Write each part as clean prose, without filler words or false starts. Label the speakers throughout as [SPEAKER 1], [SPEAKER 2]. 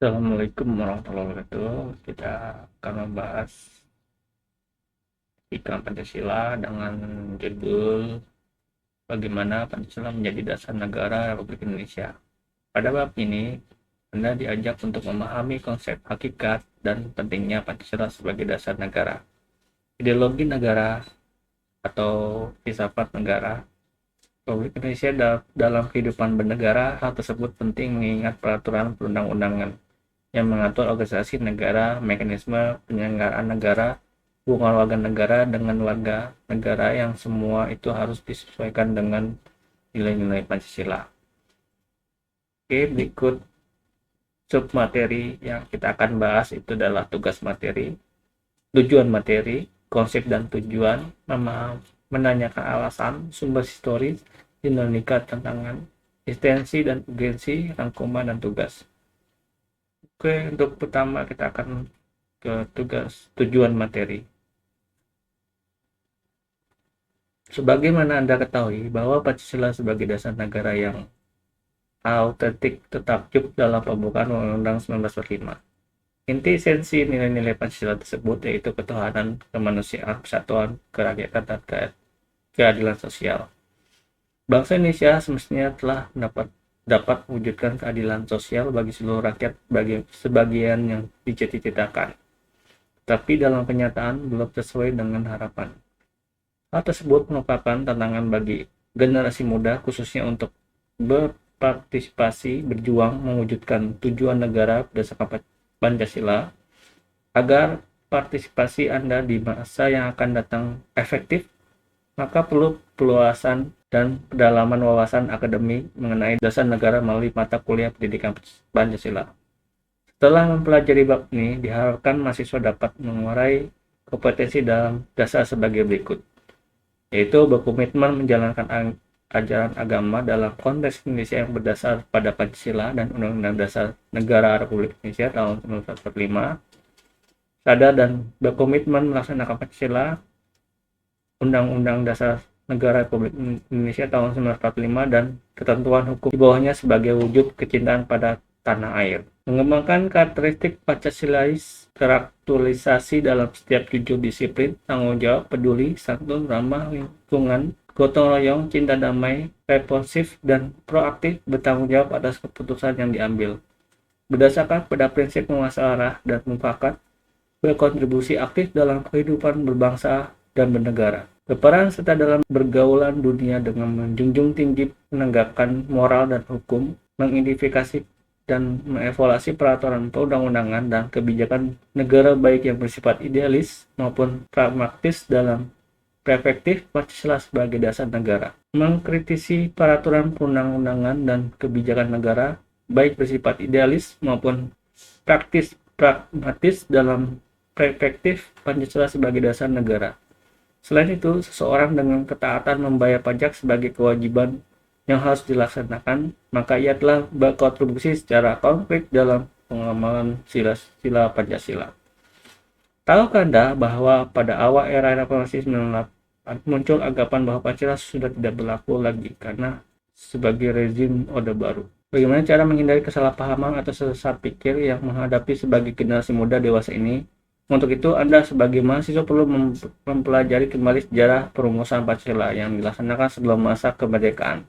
[SPEAKER 1] Assalamualaikum warahmatullahi wabarakatuh. Kita akan membahas iklan Pancasila dengan judul Bagaimana Pancasila menjadi Dasar Negara Republik Indonesia. Pada bab ini, Anda diajak untuk memahami konsep hakikat dan pentingnya Pancasila sebagai dasar negara. Ideologi negara atau filsafat negara Republik Indonesia dalam kehidupan bernegara. Hal tersebut penting mengingat peraturan perundang-undangan yang mengatur organisasi negara, mekanisme penyelenggaraan negara, hubungan warga negara dengan warga negara yang semua itu harus disesuaikan dengan nilai-nilai Pancasila. Oke, berikut submateri yang kita akan bahas itu adalah tugas materi, tujuan materi, konsep dan tujuan, menanyakan alasan, sumber historis, dinamika tantangan, eksistensi dan urgensi, rangkuman dan tugas. Oke, untuk pertama kita akan ke tujuan materi. Sebagaimana Anda ketahui bahwa Pancasila sebagai dasar negara yang autentik tertakjub dalam pembukaan Undang-Undang 1945. Inti esensi nilai-nilai Pancasila tersebut yaitu ketuhanan, kemanusiaan, persatuan, kerakyatan, dan keadilan sosial. Bangsa Indonesia semestinya telah dapat mewujudkan keadilan sosial bagi seluruh rakyat bagi sebagian yang dicita-citakan, tapi dalam kenyataan belum sesuai dengan harapan. Hal tersebut merupakan tantangan bagi generasi muda khususnya untuk berpartisipasi berjuang mewujudkan tujuan negara berdasarkan Pancasila agar partisipasi Anda di masa yang akan datang efektif, maka perlu peluasan dan pendalaman wawasan akademik mengenai dasar negara melalui mata kuliah pendidikan Pancasila. Setelah mempelajari bab ini, diharapkan mahasiswa dapat mengurai kompetensi dalam dasar sebagai berikut, yaitu berkomitmen menjalankan ajaran agama dalam konteks Indonesia yang berdasar pada Pancasila dan Undang-Undang Dasar Negara Republik Indonesia tahun 1945, sadar dan berkomitmen melaksanakan Pancasila, Undang-Undang Dasar Negara Republik Indonesia tahun 1945 dan ketentuan hukum di bawahnya sebagai wujud kecintaan pada tanah air. Mengembangkan karakteristik Pancasilais, karakterisasi dalam setiap 7 disiplin, tanggung jawab, peduli, santun, ramah lingkungan, gotong royong, cinta damai, responsif, dan proaktif bertanggung jawab atas keputusan yang diambil. Berdasarkan pada prinsip muasawarah dan mufakat, berkontribusi aktif dalam kehidupan berbangsa dan bernegara. Berperan serta dalam bergaulan dunia dengan menjunjung tinggi menegakkan moral dan hukum, mengidentifikasi dan mengevaluasi peraturan perundang-undangan dan kebijakan negara baik yang bersifat idealis maupun pragmatis dalam perspektif Pancasila sebagai dasar negara. Mengkritisi peraturan perundang-undangan dan kebijakan negara baik bersifat idealis maupun praktis pragmatis dalam perspektif Pancasila sebagai dasar negara. Selain itu, seseorang dengan ketaatan membayar pajak sebagai kewajiban yang harus dilaksanakan, maka ia telah berkontribusi secara konkret dalam pengamalan sila Pancasila. Tahukah Anda bahwa pada awal era reformasi 1998 muncul anggapan bahwa Pancasila sudah tidak berlaku lagi karena sebagai rezim Orde Baru? Bagaimana cara menghindari kesalahpahaman atau sesat pikir yang menghadapi sebagai generasi muda dewasa ini? Untuk itu, Anda sebagai mahasiswa perlu mempelajari kembali sejarah perumusan Pancasila yang dilaksanakan sebelum masa kemerdekaan.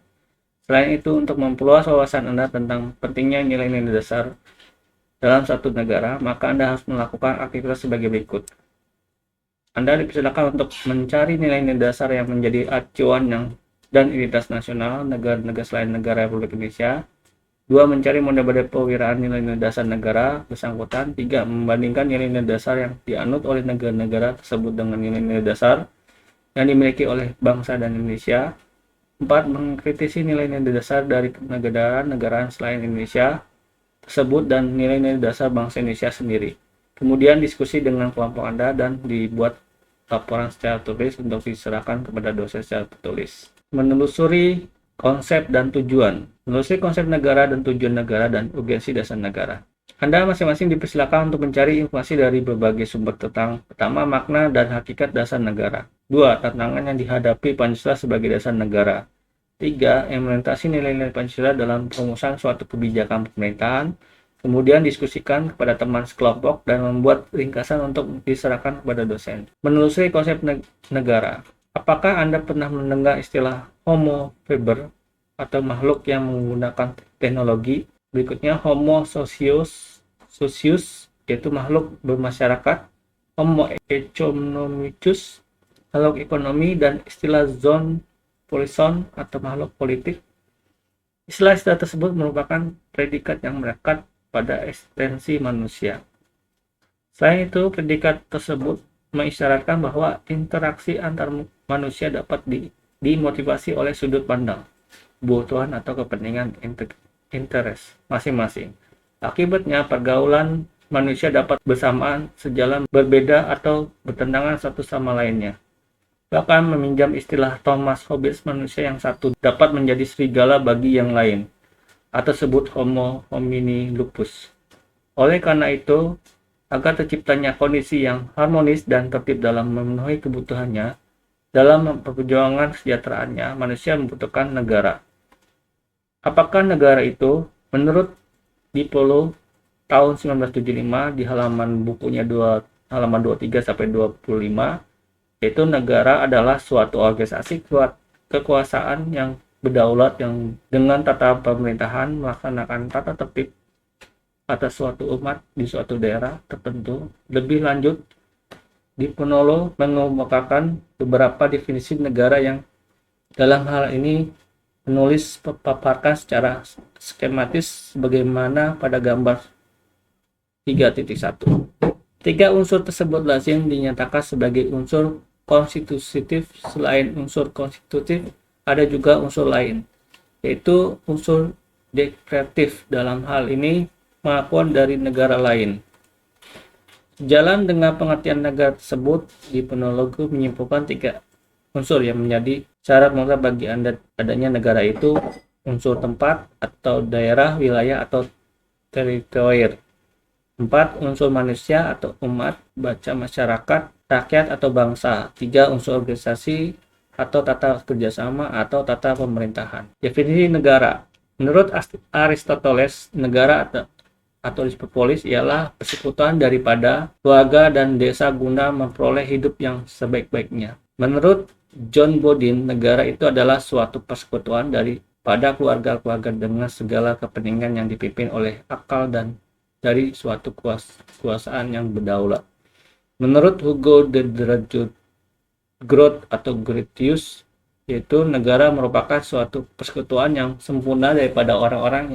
[SPEAKER 1] Selain itu, untuk memperluas wawasan Anda tentang pentingnya nilai-nilai dasar dalam satu negara, maka Anda harus melakukan aktivitas sebagai berikut. Anda dipersilakan untuk mencari nilai-nilai dasar yang menjadi acuan dan identitas nasional negara-negara selain negara Republik Indonesia. 2. Mencari model-model perwiraan nilai-nilai dasar negara bersangkutan. 3. Membandingkan nilai-nilai dasar yang dianut oleh negara-negara tersebut dengan nilai-nilai dasar yang dimiliki oleh bangsa dan Indonesia. 4. Mengkritisi nilai-nilai dasar dari negara-negara selain Indonesia tersebut dan nilai-nilai dasar bangsa Indonesia sendiri. Kemudian diskusi dengan kelompok Anda dan dibuat laporan secara tulis untuk diserahkan kepada dosen secara tertulis. Menelusuri konsep dan tujuan. Menelusuri konsep negara dan tujuan negara dan urgensi dasar negara. Anda masing-masing dipersilakan untuk mencari informasi dari berbagai sumber tentang pertama, makna dan hakikat dasar negara. 2. Tantangan yang dihadapi Pancasila sebagai dasar negara. 3. Implementasi nilai-nilai Pancasila dalam perumusan suatu kebijakan pemerintahan. kemudian diskusikan kepada teman sekelompok, dan membuat ringkasan untuk diserahkan kepada dosen. Menelusuri konsep negara. Apakah Anda pernah mendengar istilah Homo faber atau makhluk yang menggunakan teknologi? Berikutnya Homo socius, yaitu makhluk bermasyarakat, Homo economicus, makhluk ekonomi, dan istilah zoon polison atau makhluk politik. Istilah-istilah tersebut merupakan predikat yang melekat pada eksistensi manusia. Selain itu, predikat tersebut mengisyaratkan bahwa interaksi antar manusia dapat dimotivasi oleh sudut pandang, kebutuhan atau kepentingan interest masing-masing. Akibatnya, pergaulan manusia dapat bersamaan, sejalan, berbeda, atau bertentangan satu sama lainnya. Bahkan meminjam istilah Thomas Hobbes, manusia yang satu dapat menjadi serigala bagi yang lain, atau sebut Homo homini lupus. Oleh karena itu, agar terciptanya kondisi yang harmonis dan tertib dalam memenuhi kebutuhannya, dalam perjuangan kesejahteraannya, manusia membutuhkan negara. Apakah negara itu? Menurut Dipolo tahun 1975 di halaman bukunya halaman 23-25, yaitu negara adalah suatu organisasi kekuasaan yang berdaulat yang dengan tata pemerintahan melaksanakan tata tertib atas suatu umat di suatu daerah tertentu. Lebih lanjut, Dipolo mengemukakan beberapa definisi negara yang dalam hal ini menulis paparkan secara skematis sebagaimana pada gambar 3.1. Tiga unsur tersebut lazim dinyatakan sebagai unsur konstitutif. Selain unsur konstitutif, ada juga unsur lain, yaitu unsur dekretif. Dalam hal ini, pengakuan dari negara lain. Jalan dengan pengertian negara tersebut, Dipolo menyimpulkan tiga unsur yang menjadi syarat mutlak bagi adanya negara, itu unsur tempat atau daerah, wilayah atau teritori. 4. Unsur manusia atau umat, baca masyarakat, rakyat atau bangsa. 3. Unsur organisasi atau tata kerjasama atau tata pemerintahan. Definisi negara. Menurut Aristoteles, negara atau polis ialah persekutuan daripada keluarga dan desa guna memperoleh hidup yang sebaik-baiknya. Menurut John Bodin, negara itu adalah suatu persekutuan daripada keluarga-keluarga dengan segala kepentingan yang dipimpin oleh akal dan dari suatu kekuasaan yang berdaulat. Menurut Hugo de Groot atau Grotius, yaitu negara merupakan suatu persekutuan yang sempurna daripada orang-orang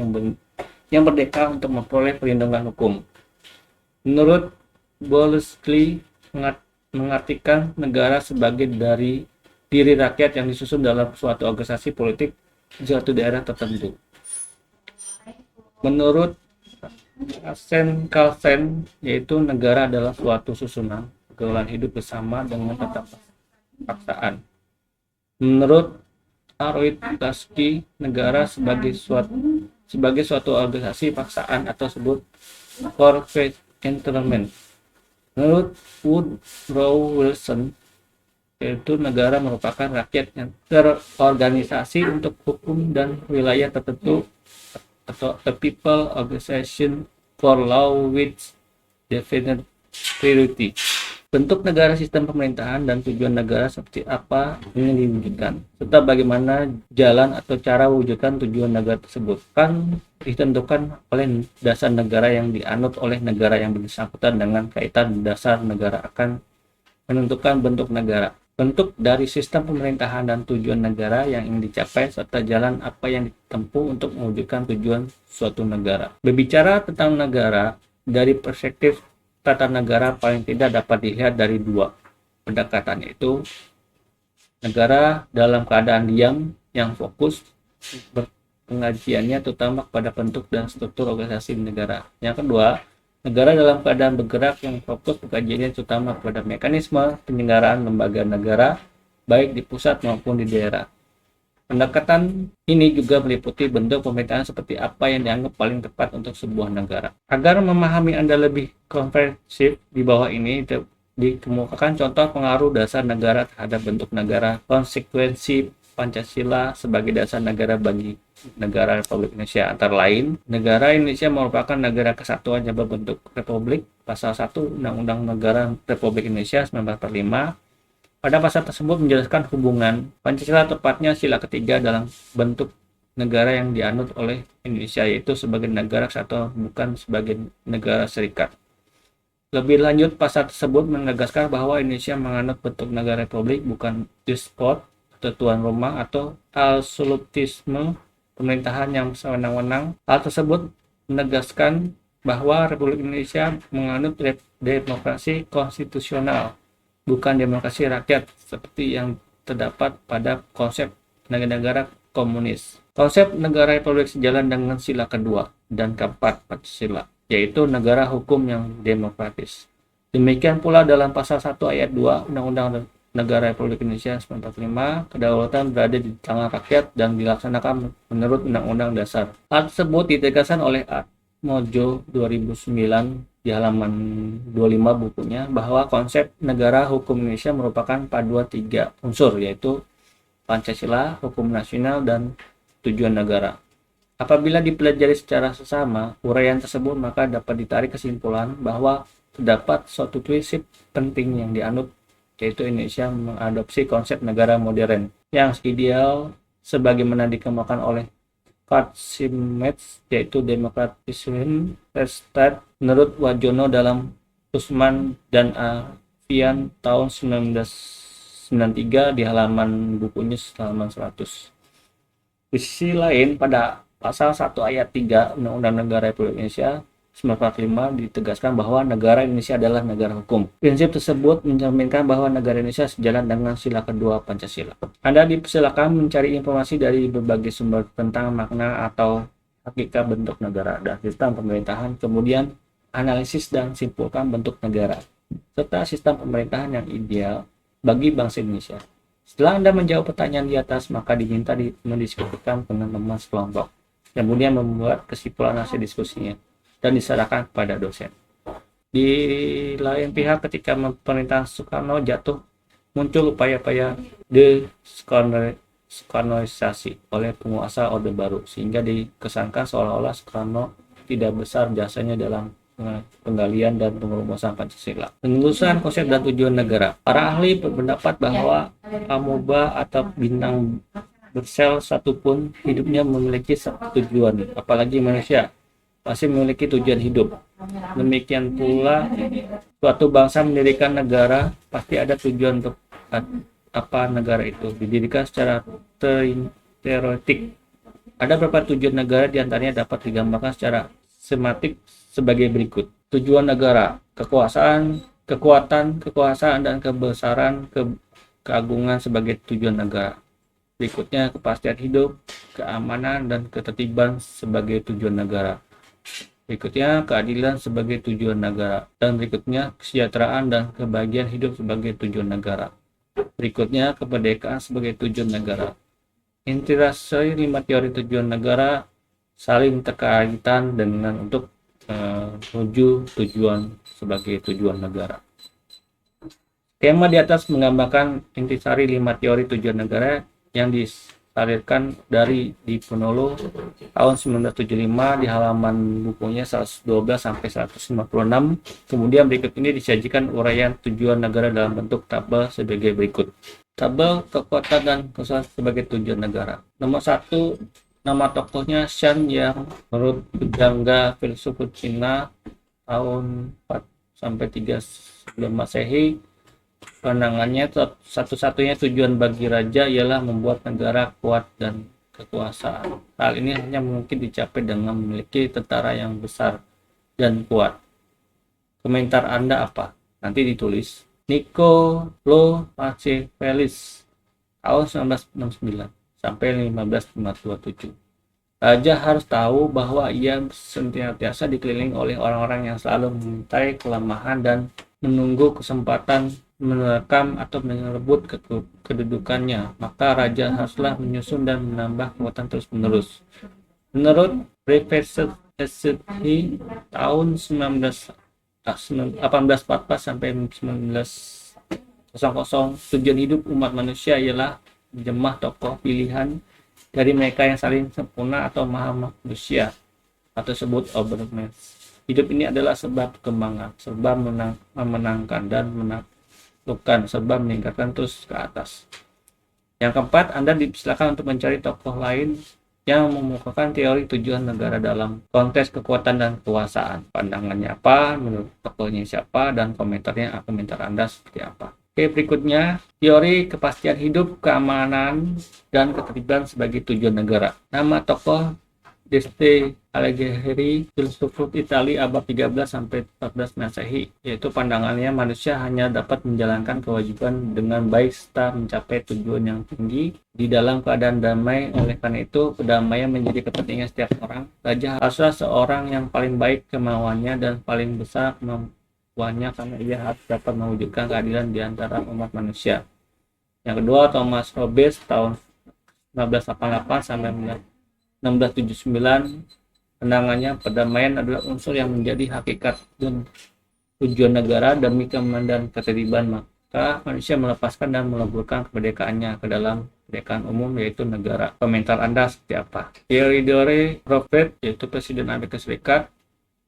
[SPEAKER 1] yang merdeka untuk memperoleh perlindungan hukum. Menurut Bowlesby, mengartikan negara sebagai dari diri rakyat yang disusun dalam suatu organisasi politik di suatu daerah tertentu. Menurut Carlsen, yaitu negara adalah suatu susunan pergaulan hidup bersama dengan tetap paksaan. Menurut Aroid Lasky, negara sebagai suatu organisasi paksaan atau sebut corporate entertainment. Menurut Woodrow Wilson, yaitu negara merupakan rakyat yang terorganisasi untuk hukum dan wilayah tertentu, atau a people organization for law with definite priority. Bentuk negara, sistem pemerintahan, dan tujuan negara seperti apa ingin diwujudkan, serta bagaimana jalan atau cara wujudkan tujuan negara tersebut kan ditentukan oleh dasar negara yang dianut oleh negara yang bersangkutan. Dengan kaitan dasar negara akan menentukan bentuk negara, bentuk dari sistem pemerintahan, dan tujuan negara yang ingin dicapai, serta jalan apa yang ditempuh untuk mewujudkan tujuan suatu negara. Berbicara tentang negara dari perspektif tata negara, paling tidak dapat dilihat dari dua pendekatan, yaitu negara dalam keadaan diam yang fokus pengajiannya terutama kepada bentuk dan struktur organisasi negara. Yang kedua, negara dalam keadaan bergerak yang fokus pengkajiannya terutama kepada mekanisme penyelenggaraan lembaga negara, baik di pusat maupun di daerah. Pendekatan ini juga meliputi bentuk pemerintahan seperti apa yang dianggap paling tepat untuk sebuah negara. Agar memahami Anda lebih komprehensif, di bawah ini dikemukakan contoh pengaruh dasar negara terhadap bentuk negara, konsekuensi Pancasila sebagai dasar negara bagi negara Republik Indonesia. Antara lain, negara Indonesia merupakan negara kesatuan yang berbentuk republik. Pasal 1 Undang-Undang Negara Republik Indonesia 1945. Pada pasal tersebut menjelaskan hubungan Pancasila, tepatnya sila ketiga, dalam bentuk negara yang dianut oleh Indonesia, yaitu sebagai negara kesatuan, bukan sebagai negara serikat. Lebih lanjut, pasal tersebut menegaskan bahwa Indonesia menganut bentuk negara republik, bukan despot atau tuan rumah atau absolutisme pemerintahan yang sewenang-wenang. Hal tersebut menegaskan bahwa Republik Indonesia menganut demokrasi konstitusional, bukan demokrasi rakyat seperti yang terdapat pada konsep negara-negara komunis. Konsep negara republik sejalan dengan sila kedua dan keempat Pancasila, yaitu negara hukum yang demokratis. Demikian pula dalam pasal 1 ayat 2 Undang-Undang Negara Republik Indonesia 1945, kedaulatan berada di tangan rakyat dan dilaksanakan menurut Undang-Undang Dasar. Hal tersebut ditegaskan oleh Atmojo 2009 di halaman 25 bukunya, bahwa konsep negara hukum Indonesia merupakan paduan 3 unsur, yaitu Pancasila, hukum nasional, dan tujuan negara. Apabila dipelajari secara sesama uraian tersebut, maka dapat ditarik kesimpulan bahwa terdapat suatu prinsip penting yang dianut, yaitu Indonesia mengadopsi konsep negara modern yang ideal sebagaimana dikembangkan oleh Carl Simetz, yaitu Democratism First State menurut Wajono dalam Usman dan Avian tahun 1993 di halaman bukunya halaman 100. Di sisi lain, pada pasal 1 ayat 3 Undang-Undang Negara Republik Indonesia 1945 ditegaskan bahwa negara Indonesia adalah negara hukum. Prinsip tersebut mencerminkan bahwa negara Indonesia sejalan dengan sila kedua Pancasila. Anda dipersilakan mencari informasi dari berbagai sumber tentang makna atau hakikat bentuk negara dan sistem pemerintahan, kemudian analisis dan simpulkan bentuk negara, serta sistem pemerintahan yang ideal bagi bangsa Indonesia. Setelah Anda menjawab pertanyaan di atas, maka diminta mendiskusikan dengan teman sekelompok, kemudian membuat kesimpulan hasil diskusinya dan diserahkan kepada dosen. Di lain pihak, ketika pemerintahan Soekarno jatuh, muncul upaya-upaya deskonoisasi oleh penguasa Orde Baru, sehingga dikesankan seolah-olah Soekarno tidak besar jasanya dalam penggalian dan pengerumusan Pancasila. Penelusuran konsep dan tujuan negara. Para ahli berpendapat bahwa amoeba atau bintang bersel satupun hidupnya memiliki satu tujuan, apalagi manusia masih memiliki tujuan hidup. Demikian pula, suatu bangsa mendirikan negara pasti ada tujuan untuk apa negara itu didirikan secara teoretik. Ada beberapa tujuan negara, diantaranya dapat digambarkan secara sematik sebagai berikut. Tujuan negara: kekuasaan, kekuasaan dan kebesaran, keagungan sebagai tujuan negara. Berikutnya, kepastian hidup, keamanan dan ketertiban sebagai tujuan negara. Berikutnya, keadilan sebagai tujuan negara. Dan berikutnya, kesejahteraan dan kebahagiaan hidup sebagai tujuan negara. Berikutnya, kemerdekaan sebagai tujuan negara. Integrasi 5 teori tujuan negara saling terkaitan dengan untuk menuju tujuan sebagai tujuan negara. Skema di atas menggambarkan intisari 5 teori tujuan negara yang disalurkan dari Diponolo tahun 1975 di halaman bukunya 112 sampai 156. Kemudian berikut ini disajikan uraian tujuan negara dalam bentuk tabel sebagai berikut. Tabel kekuatan dan kesalahan sebagai tujuan negara. Nomor 1, nama tokohnya Shan yang menurut Jangga filsuf Cina tahun 4 sampai 3 sebelum Masehi. Pandangannya, satu-satunya tujuan bagi raja ialah membuat negara kuat dan kekuasaan. Hal ini hanya mungkin dicapai dengan memiliki tentara yang besar dan kuat. Komentar Anda apa? Nanti ditulis. Niccolo Machiavelli tahun 1969 sampai 1527. Raja harus tahu bahwa ia senantiasa dikelilingi oleh orang-orang yang selalu mengintai kelemahan dan menunggu kesempatan menerkam atau merebut kedudukannya. Maka raja haruslah menyusun dan menambah kekuatan terus-menerus. Menurut Prevesti tahun 1844 sampai 1900, tujuan hidup umat manusia ialah menjamah tokoh pilihan dari mereka yang saling sempurna atau maha manusia atau sebut overman. Hidup ini adalah sebab kembangan, sebab memenangkan dan menaklukkan, sebab meningkatkan terus ke atas. Yang keempat, Anda dipersilakan untuk mencari tokoh lain yang memukakan teori tujuan negara dalam konteks kekuatan dan kekuasaan. Pandangannya apa, menurut tokohnya siapa, dan komentar Anda seperti apa. Oke, berikutnya, teori kepastian hidup, keamanan, dan ketertiban sebagai tujuan negara. Nama tokoh Dante Alighieri, filsuf Italia abad 13 sampai 14 Masehi, yaitu pandangannya manusia hanya dapat menjalankan kewajiban dengan baik setelah mencapai tujuan yang tinggi di dalam keadaan damai. Oleh karena itu, kedamaian menjadi kepentingan setiap orang. Raja haruslah seorang yang paling baik kemauannya dan paling besar kemampuannya, karena ia harus dapat mewujudkan keadilan di antara umat manusia. Yang kedua, Thomas Hobbes tahun 1988 sampai 1679, pandangannya perdamaian adalah unsur yang menjadi hakikat dan tujuan negara demi keamanan dan ketertiban, maka manusia melepaskan dan meleburkan kemerdekaannya ke dalam kemerdekaan umum, yaitu negara. Komentar Anda seperti apa? Theodore Roosevelt, yaitu Presiden Amerika Serikat,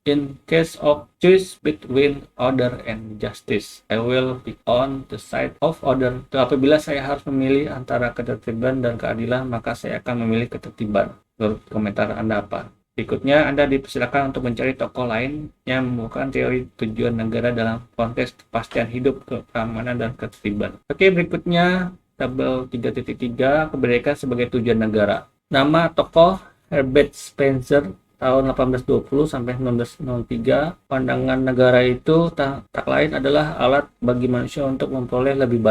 [SPEAKER 1] in case of choice between order and justice, I will be on the side of order. Apabila saya harus memilih antara ketertiban dan keadilan, maka saya akan memilih ketertiban. Menurut komentar Anda apa? Berikutnya, Anda dipersilakan untuk mencari tokoh lain yang memukakan teori tujuan negara dalam konteks kepastian hidup, keamanan, dan ketertiban. Oke, berikutnya tabel 3.3, kemerdekaan sebagai tujuan negara. Nama tokoh Herbert Spencer tahun 1820 sampai 1903. Pandangan negara itu tak lain adalah alat bagi manusia untuk memperoleh lebih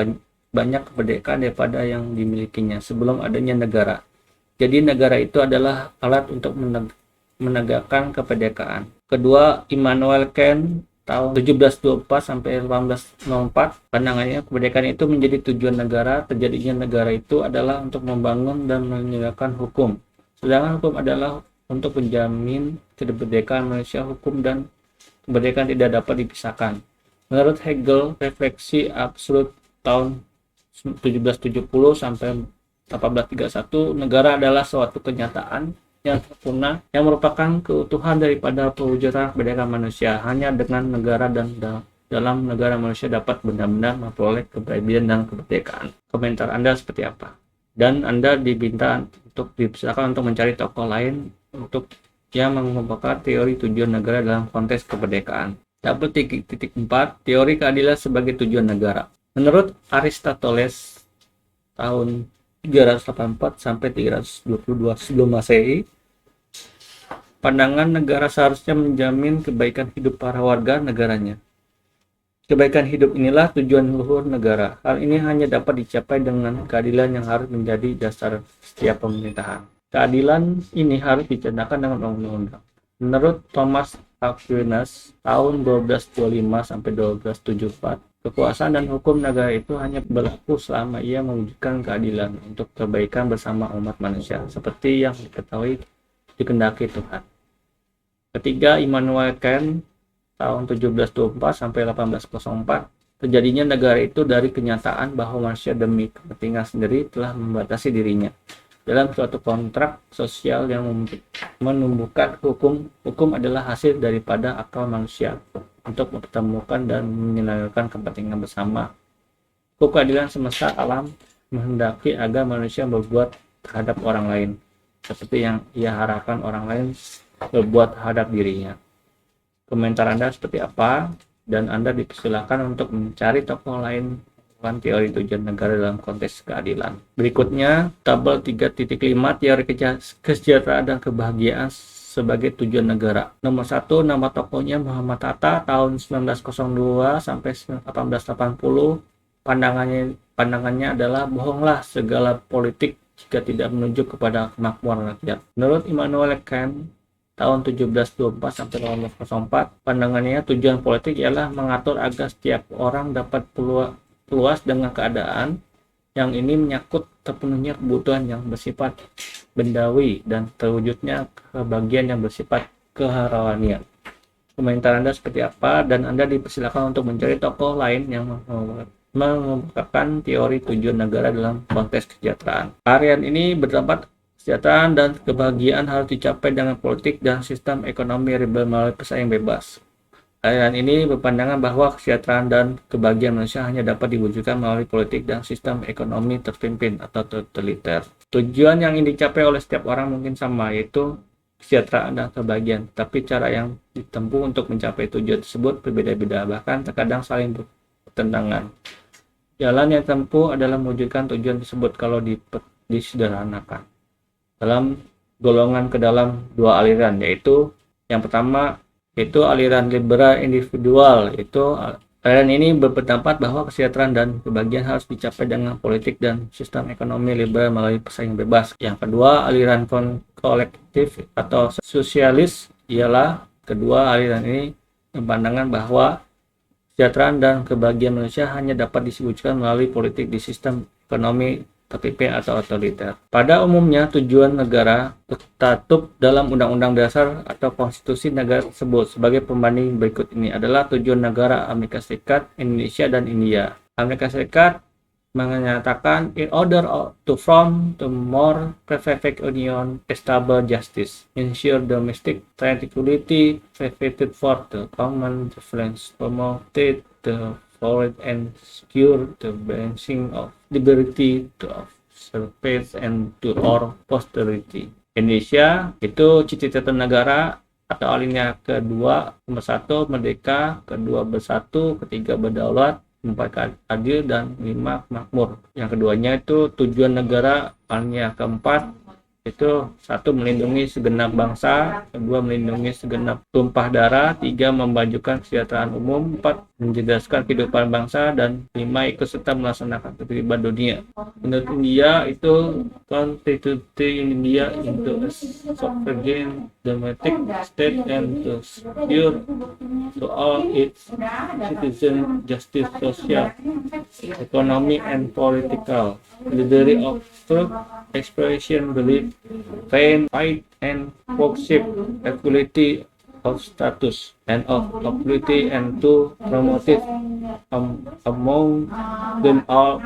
[SPEAKER 1] banyak kemerdekaan daripada yang dimilikinya sebelum adanya negara. Jadi negara itu adalah alat untuk menegakkan kemerdekaan. Kedua, Immanuel Kant tahun 1724 sampai 1804, pandangannya kemerdekaan itu menjadi tujuan negara. Terjadinya negara itu adalah untuk membangun dan menegakkan hukum, sedangkan hukum adalah untuk menjamin kemerdekaan manusia. Hukum dan kemerdekaan tidak dapat dipisahkan. Menurut Hegel, refleksi absolut tahun 1770 sampai 1831, negara adalah suatu kenyataan yang sempurna yang merupakan keutuhan daripada pewujudan kemerdekaan manusia. Hanya dengan negara dan dalam negara manusia dapat benar-benar memperoleh kebebasan dan kemerdekaan. Komentar Anda seperti apa? Dan Anda diminta untuk dipersilakan untuk mencari tokoh lain untuk yang mengemukakan teori tujuan negara dalam konteks kemerdekaan. Tabel 3.4, teori keadilan sebagai tujuan negara. Menurut Aristoteles tahun 384 sampai 322 sebelum Masehi, pandangan negara seharusnya menjamin kebaikan hidup para warga negaranya. Kebaikan hidup inilah tujuan luhur negara. Hal ini hanya dapat dicapai dengan keadilan yang harus menjadi dasar setiap pemerintahan. Keadilan ini harus dicanangkan dengan undang-undang. Menurut Thomas Aquinas tahun 1225 sampai 1274, kekuasaan dan hukum negara itu hanya berlaku selama ia mewujudkan keadilan untuk kebaikan bersama umat manusia, seperti yang dikehendaki Tuhan. Ketiga, Immanuel Kant tahun 1724 sampai 1804, terjadinya negara itu dari kenyataan bahwa manusia demi kepentingan sendiri telah membatasi dirinya dalam suatu kontrak sosial yang menumbuhkan hukum. Hukum adalah hasil daripada akal manusia untuk mempertemukan dan menyelesaikan kepentingan bersama. Hukum keadilan semesta alam menghendaki agar manusia berbuat terhadap orang lain seperti yang ia harapkan orang lain berbuat terhadap dirinya. Komentar Anda seperti apa? Dan Anda dipersilakan untuk mencari tokoh lain teori tujuan negara dalam konteks keadilan. Berikutnya, tabel 3.5, teori kesejahteraan dan kebahagiaan sebagai tujuan negara. Nomor 1, nama tokohnya Muhammad Hatta tahun 1902 sampai 1880. Pandangannya adalah bohonglah segala politik jika tidak menuju kepada kemakmuran rakyat. Menurut Immanuel Kant tahun 1724 sampai 1804, pandangannya tujuan politik ialah mengatur agar setiap orang dapat puas dengan keadaan yang ini menyangkut terpenuhnya kebutuhan yang bersifat bendawi dan terwujudnya kebahagiaan yang bersifat keharawanian. Komentar Anda seperti apa? Dan Anda dipersilakan untuk mencari tokoh lain yang mengemukakan teori tujuan negara dalam konteks kesejahteraan. Harian ini bertempat Kesejahteraan dan kebahagiaan harus dicapai dengan politik dan sistem ekonomi melalui pesaing bebas. Aliran ini berpandangan bahwa kesejahteraan dan kebahagiaan manusia hanya dapat diwujudkan melalui politik dan sistem ekonomi terpimpin atau totaliter. Tujuan yang ingin dicapai oleh setiap orang mungkin sama, yaitu kesejahteraan dan kebahagiaan, tapi cara yang ditempuh untuk mencapai tujuan tersebut berbeda-beda, bahkan terkadang saling bertentangan. Jalan yang ditempuh adalah mewujudkan tujuan tersebut kalau disederhanakan dalam golongan ke dalam dua aliran, yaitu yang pertama yaitu aliran liberal individual. Aliran ini berpendapat bahwa kesejahteraan dan kebahagiaan harus dicapai dengan politik dan sistem ekonomi liberal melalui pesaing bebas. Yang kedua, aliran kolektif atau sosialis, ialah kedua aliran ini berpandangan bahwa kesejahteraan dan kebahagiaan manusia hanya dapat diwujudkan melalui politik di sistem ekonomi terpimpin atau otoriter. Pada umumnya, tujuan negara tertuang dalam Undang-Undang Dasar atau Konstitusi negara tersebut. Sebagai pembanding berikut ini adalah tujuan negara Amerika Serikat, Indonesia, dan India. Amerika Serikat menyatakan, in order to form the more perfect union, establish justice, ensure domestic tranquility, provide for the common defense, promote the foreign and secure the balancing of liberty to of service and to our posterity. Indonesia itu cita-cita negara atau alinea kedua, nomor 1 merdeka, kedua bersatu, ketiga berdaulat, 4 adil, dan 5 makmur. Yang keduanya itu tujuan negara alinea keempat itu 1 melindungi segenap bangsa, 2 melindungi segenap tumpah darah, 3 memajukan kesejahteraan umum, 4 mencerdaskan kehidupan bangsa, dan 5 ikut serta melaksanakan ketertiban dunia. Menurut India itu Constitution India into a sovereign democratic state and to secure to all its citizens justice, social, economic, and political, liberty of truth, expression, belief, faith, fight, and worship, equality of status and of equality, and to promote it among them all,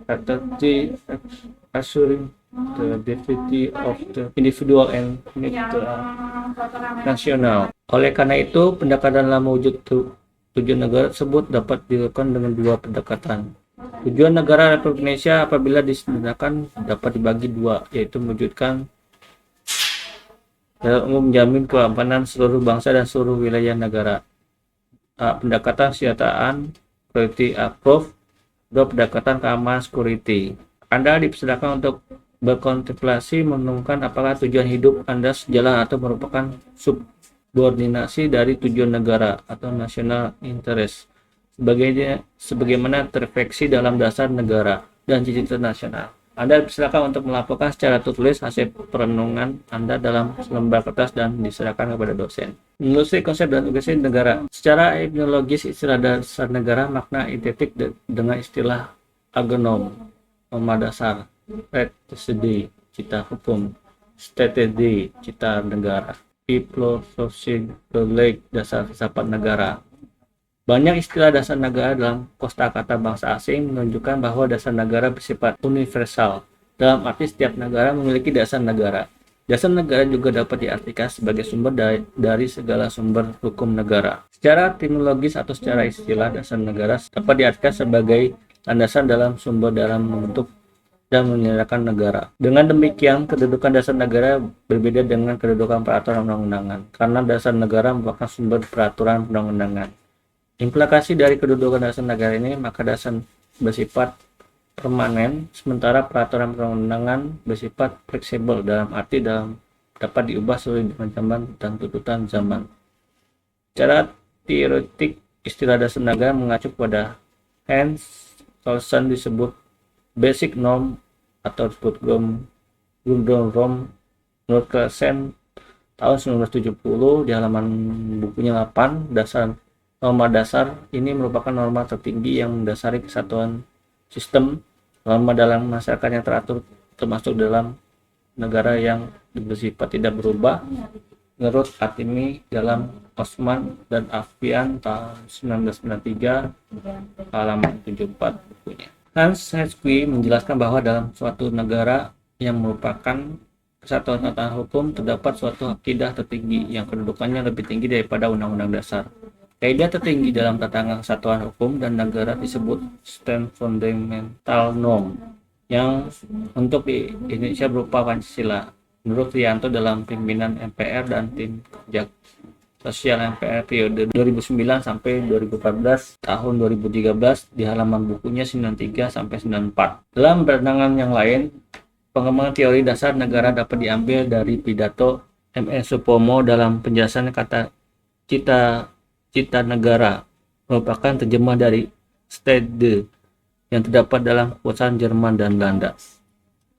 [SPEAKER 1] fraternity, assuring the dignity of the individual and national. Oleh karena itu, pendekatan dalam mewujud tujuan negara tersebut dapat dilakukan dengan dua pendekatan. Tujuan negara Republik Indonesia apabila disederhanakan dapat dibagi dua, yaitu mewujudkan dalam umum menjamin keamanan seluruh bangsa dan seluruh wilayah negara. Pendekatan kesejahteraan priority approve, dua pendekatan keamanan security. Anda dipersilakan untuk berkontemplasi menemukan apakah tujuan hidup Anda sejalan atau merupakan subordinasi dari tujuan negara atau national interest, sebagaimana terrefleksi dalam dasar negara dan cita-cita nasional. Anda dipersilakan untuk melaporkan secara tertulis hasil perenungan Anda dalam lembar kertas dan diserahkan kepada dosen. Menelusuri konsep dan tugas negara. Secara etnologis, istilah dasar negara makna identik dengan istilah agenom, norma dasar, strategi, cita hukum, strategi, cita negara, philosophy, dasar filsafat negara. Banyak istilah dasar negara dalam kosakata bangsa asing menunjukkan bahwa dasar negara bersifat universal. Dalam arti setiap negara memiliki dasar negara. Dasar negara juga dapat diartikan sebagai sumber dari segala sumber hukum negara. Secara etimologis atau secara istilah, dasar negara dapat diartikan sebagai landasan dalam sumber dalam membentuk dan menyelenggarakan negara. Dengan demikian, kedudukan dasar negara berbeda dengan kedudukan peraturan undang-undangan, karena dasar negara merupakan sumber peraturan undang-undangan. Implikasi dari kedudukan dasar negara ini, maka dasar bersifat permanen, sementara peraturan perundang-undangan bersifat fleksibel, dalam arti dapat diubah sesuai dengan zaman dan tuntutan zaman. Secara teoretik, istilah dasar negara mengacu pada Hans Kelsen disebut basic norm atau disebut Grundnorm. Menurut Kelsen tahun 1970 di halaman bukunya 8, norma dasar ini merupakan norma tertinggi yang mendasari kesatuan sistem norma dalam masyarakat yang teratur, termasuk dalam negara yang bersifat tidak berubah. Menurut Atimi dalam Osman dan Afian tahun 1993 halaman 74 bukunya. Hans Heskey menjelaskan bahwa dalam suatu negara yang merupakan kesatuan hukum terdapat suatu akidah tertinggi yang kedudukannya lebih tinggi daripada undang-undang dasar. Kaidah tertinggi dalam tatanan kesatuan hukum dan negara disebut Stand Fundamental Norm, yang untuk di Indonesia berupa Pancasila. Menurut Rianto dalam pimpinan MPR dan tim kerja sosial MPR periode 2009 sampai 2014 tahun 2013 di halaman bukunya 93 sampai 94. Dalam pandangan yang lain, pengembangan teori dasar negara dapat diambil dari pidato M.S. Supomo dalam penjelasan kata cita negara, merupakan terjemah dari Stede yang terdapat dalam kekuasaan Jerman dan Belanda.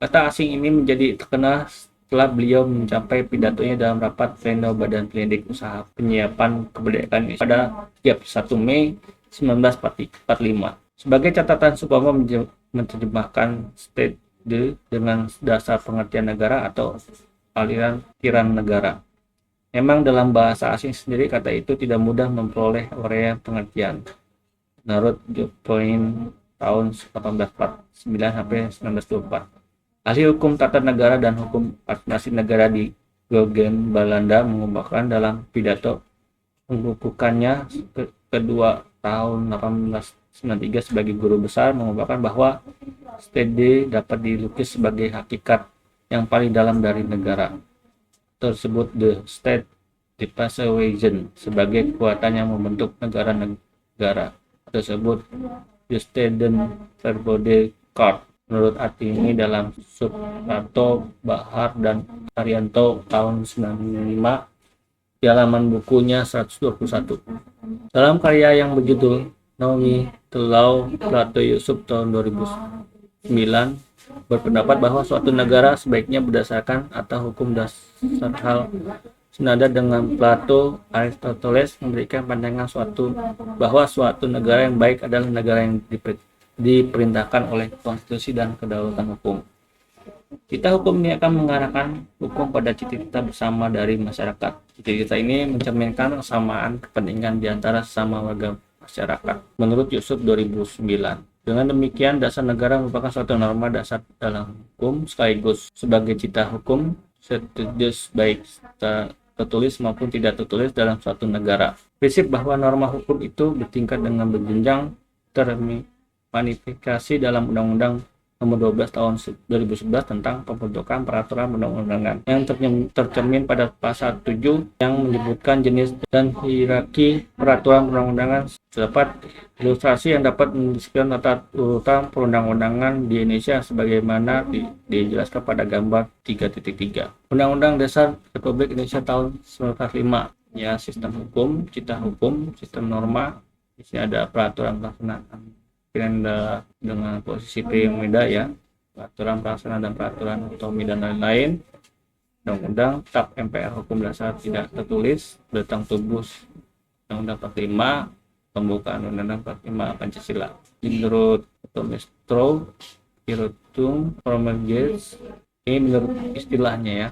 [SPEAKER 1] Kata asing ini menjadi terkenal setelah beliau mencapai pidatonya dalam rapat pleno Badan Pelidik Usaha Penyiapan Kemerdekaan pada 1 Mei 1945. Sebagai catatan, Supomo menerjemahkan Stede dengan dasar pengertian negara atau aliran pikiran negara. Memang dalam bahasa asing sendiri kata itu tidak mudah memperoleh uraian pengertian. Menurut Jopoin tahun 1849 sampai 1924. Ahli hukum tata negara dan hukum administrasi negara di Gogen, Belanda mengungkapkan dalam pidato pembukukannya kedua tahun 1893 sebagai guru besar mengungkapkan bahwa Stede dapat dilukis sebagai hakikat yang paling dalam dari negara. Tersebut the state the persuasion sebagai kekuatan yang membentuk negara-negara tersebut the Steden Verbode Card. Menurut arti ini dalam Suprapto, Bahar, dan Arianto tahun 95 di halaman bukunya 121. Dalam karya yang berjudul Naomi Telau Plato Yusuf tahun 2009 berpendapat bahwa suatu negara sebaiknya berdasarkan atau hukum dasar hal senada dengan Plato. Aristoteles memberikan pandangan bahwa suatu negara yang baik adalah negara yang diperintahkan oleh konstitusi dan kedaulatan hukum. Cita hukum ini akan mengarahkan hukum pada cita-cita bersama dari masyarakat. Cita-cita ini mencerminkan kesamaan kepentingan di antara sesama warga masyarakat. Menurut Yusuf 2009. Dengan demikian, dasar negara merupakan suatu norma dasar dalam hukum sekaligus sebagai cita hukum setuju baik tertulis maupun tidak tertulis dalam suatu negara. Prinsip bahwa norma hukum itu bertingkat dengan berjenjang termanifikasi dalam Undang-Undang Nomor 12 Tahun 2011 tentang pembentukan peraturan perundang-undangan yang tercermin pada pasal 7 yang menyebutkan jenis dan hierarki peraturan perundang-undangan. Terdapat ilustrasi yang dapat mendeskripsikan tata urutan perundang-undangan di Indonesia sebagaimana dijelaskan pada gambar 3.3. Undang-Undang Dasar Republik Indonesia tahun 1945, ya, sistem hukum, cita hukum, sistem norma. Di sini ada peraturan pelaksanaan dengan posisi P yang beda, ya, peraturan pelaksana dan peraturan otonomi dan lain-lain. Undang-undang tetap MPR hukum dasar tidak tertulis bertentang tubuh Undang-Undang 45, pembukaan Undang-Undang 45 Pancasila. Menurut Tomestro Hirotung Promulgates, ini menurut istilahnya, ya.